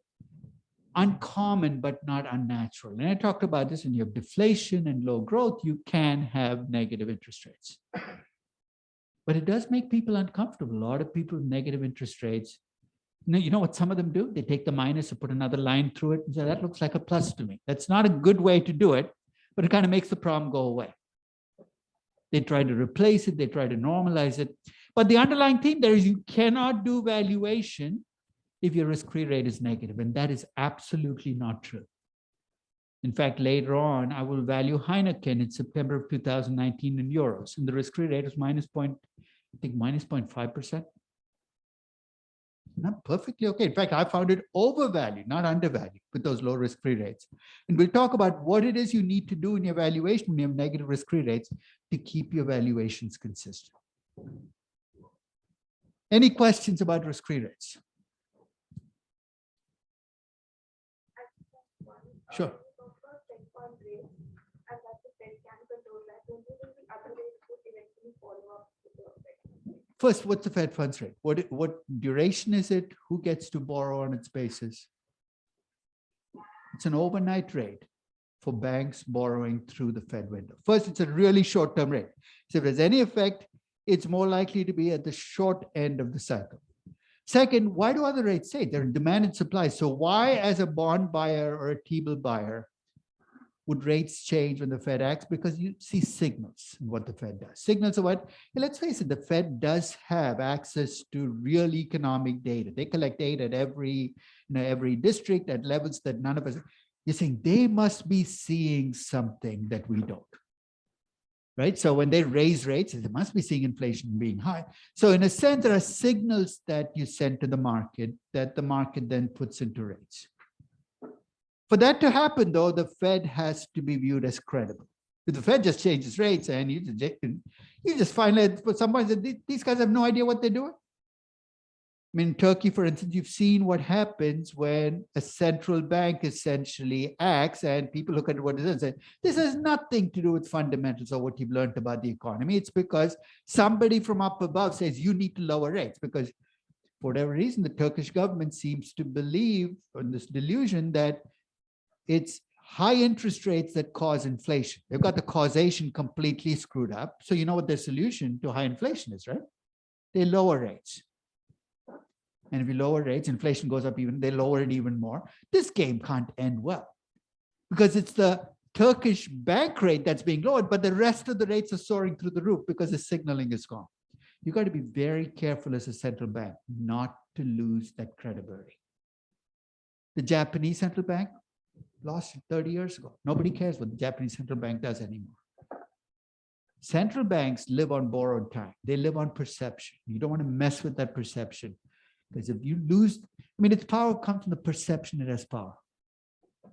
uncommon, but not unnatural. And I talked about this: when you have deflation and low growth, you can have negative interest rates. But it does make people uncomfortable. A lot of people with negative interest rates, you know what some of them do? They take the minus and put another line through it and say, that looks like a plus to me. That's not a good way to do it, but it kind of makes the problem go away. They try to replace it, they try to normalize it. But the underlying theme there is you cannot do valuation if your risk-free rate is negative, and that is absolutely not true. In fact, later on, I will value Heineken in September of 2019 in euros, and the risk-free rate is minus 0.5%. Not perfectly okay. In fact, I found it overvalued, not undervalued, with those low risk-free rates. And we'll talk about what it is you need to do in your valuation when you have negative risk-free rates to keep your valuations consistent. Any questions about risk-free rates? Sure. First, what's the Fed funds rate? What duration is it? Who gets to borrow on its basis? It's an overnight rate for banks borrowing through the Fed window. First, it's a really short-term rate. So if there's any effect, it's more likely to be at the short end of the cycle. Second, why do other rates say they're demand and supply? So why, as a bond buyer or a T-bill buyer, would rates change when the Fed acts? Because you see signals in what the Fed does. Signals of what? And let's face it, the Fed does have access to real economic data. They collect data at every district at levels that none of us. You're saying they must be seeing something that we don't. Right? So when they raise rates, they must be seeing inflation being high. So in a sense, there are signals that you send to the market that the market then puts into rates. For that to happen, though, the Fed has to be viewed as credible. If the Fed just changes rates and you just find that for some point that these guys have no idea what they're doing. I mean, in Turkey, for instance, you've seen what happens when a central bank essentially acts and people look at what it is and say, this has nothing to do with fundamentals or what you've learned about the economy. It's because somebody from up above says you need to lower rates because for whatever reason, the Turkish government seems to believe in this delusion that it's high interest rates that cause inflation. They've got the causation completely screwed up. So you know what their solution to high inflation is, right? They lower rates. And if you lower rates, inflation goes up even, they lower it even more. This game can't end well because it's the Turkish bank rate that's being lowered, but the rest of the rates are soaring through the roof because the signaling is gone. You got to be very careful as a central bank not to lose that credibility. The Japanese central bank lost it 30 years ago. Nobody cares what the Japanese central bank does anymore. Central banks live on borrowed time. They live on perception. You don't want to mess with that perception. Because if you lose, I mean, its power comes from the perception it has power.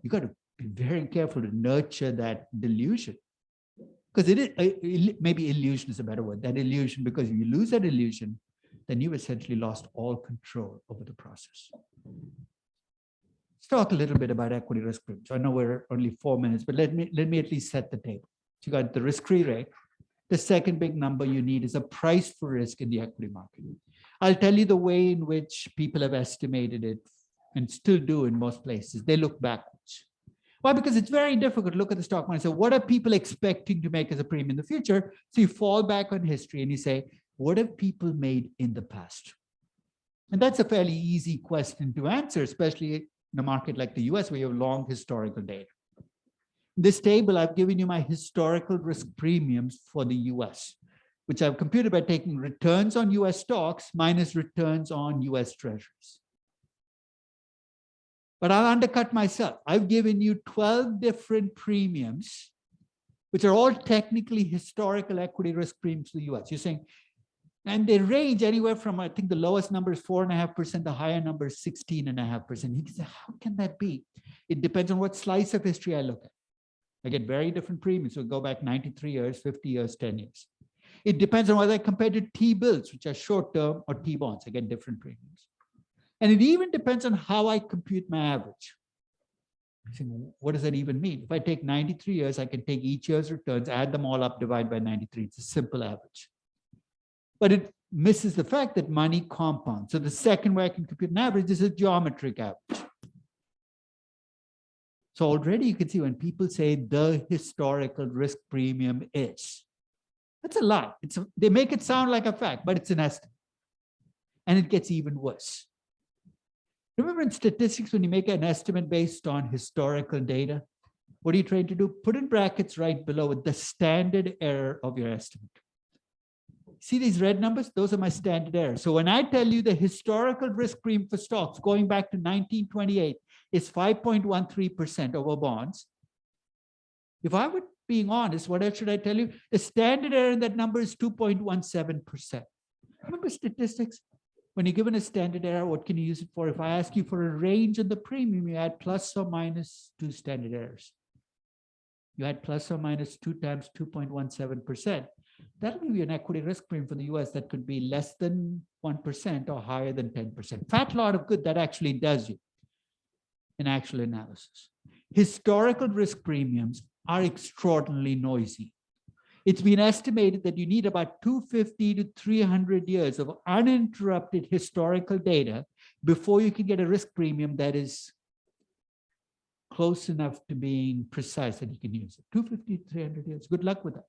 You got to be very careful to nurture that delusion. Because maybe illusion is a better word, that illusion, because if you lose that illusion, then you've essentially lost all control over the process. Let's talk a little bit about equity risk premium. So I know we're only 4 minutes, but let me at least set the table. So you got the risk-free rate. The second big number you need is a price for risk in the equity market. I'll tell you the way in which people have estimated it and still do in most places. They look backwards. Why? Because it's very difficult to look at the stock market. So what are people expecting to make as a premium in the future? So you fall back on history and you say, what have people made in the past? And that's a fairly easy question to answer, especially in a market like the US where you have long historical data. In this table, I've given you my historical risk premiums for the US, which I've computed by taking returns on US stocks minus returns on US treasuries. But I'll undercut myself. I've given you 12 different premiums, which are all technically historical equity risk premiums to the US. You're saying, and they range anywhere from, I think the lowest number is 4.5%, the higher number is 16.5%. You can say, how can that be? It depends on what slice of history I look at. I get very different premiums. So go back 93 years, 50 years, 10 years. It depends on whether I compare to T-bills, which are short-term, or T-bonds. I get different premiums. And it even depends on how I compute my average. Saying, what does that even mean? If I take 93 years, I can take each year's returns, add them all up, divide by 93. It's a simple average. But it misses the fact that money compounds. So the second way I can compute an average is a geometric average. So already you can see when people say the historical risk premium is, that's a lie. They make it sound like a fact, but it's an estimate. And it gets even worse. Remember in statistics, when you make an estimate based on historical data, what are you trying to do? Put in brackets right below it the standard error of your estimate. See these red numbers? Those are my standard errors. So when I tell you the historical risk premium for stocks going back to 1928 is 5.13% over bonds, if I were being honest, what else should I tell you? The standard error in that number is 2.17%. Remember statistics? When you're given a standard error, what can you use it for? If I ask you for a range of the premium, you add plus or minus 2 standard errors. You add plus or minus 2 times 2.17%. That'll give you an equity risk premium for the US that could be less than 1% or higher than 10%. Fat lot of good that actually does you in actual analysis. Historical risk premiums are extraordinarily noisy. It's been estimated that you need about 250 to 300 years of uninterrupted historical data before you can get a risk premium that is close enough to being precise that you can use it. 250 to 300 years. Good luck with that.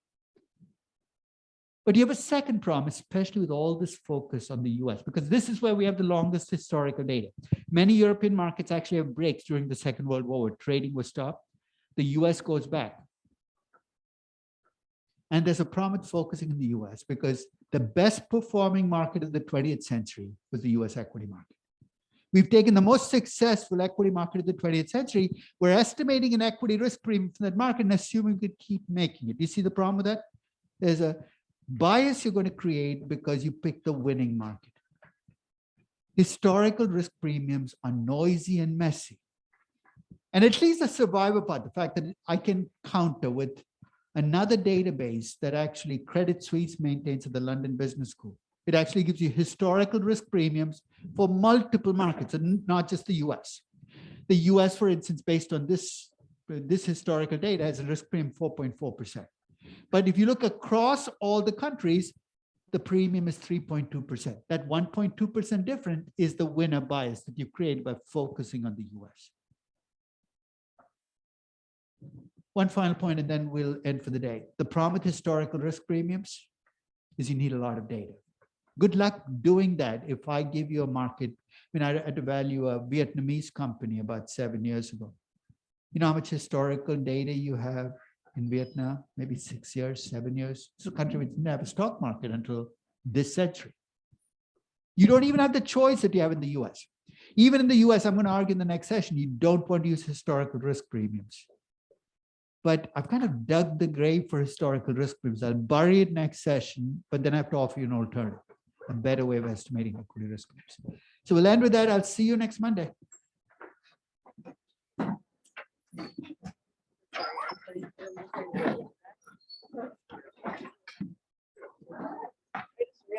But you have a second problem, especially with all this focus on the US, because this is where we have the longest historical data. Many European markets actually have breaks during the Second World War where trading was stopped. The US goes back. And there's a problem with focusing in the US because the best performing market of the 20th century was the US equity market. We've taken the most successful equity market of the 20th century. We're estimating an equity risk premium from that market and assuming we could keep making it. You see the problem with that? There's a bias you're going to create because you pick the winning market. Historical risk premiums are noisy and messy. And at least the survivor part, the fact that I can counter with another database that actually Credit Suisse maintains at the London Business School. It actually gives you historical risk premiums for multiple markets and not just the US. The US, for instance, based on this historical data, has a risk premium 4.4%. But if you look across all the countries, the premium is 3.2%. That 1.2% difference is the winner bias that you create by focusing on the US. One final point, and then we'll end for the day. The problem with historical risk premiums is you need a lot of data. Good luck doing that if I give you a market. I had to value a Vietnamese company about 7 years ago. You know how much historical data you have in Vietnam? Maybe 6 years, 7 years. It's a country which didn't have a stock market until this century. You don't even have the choice that you have in the US. Even in the US, I'm going to argue in the next session, you don't want to use historical risk premiums. But I've kind of dug the grave for historical risk premiums. I'll bury it next session, but then I have to offer you an alternative, a better way of estimating equity risk premiums. So we'll end with that. I'll see you next Monday.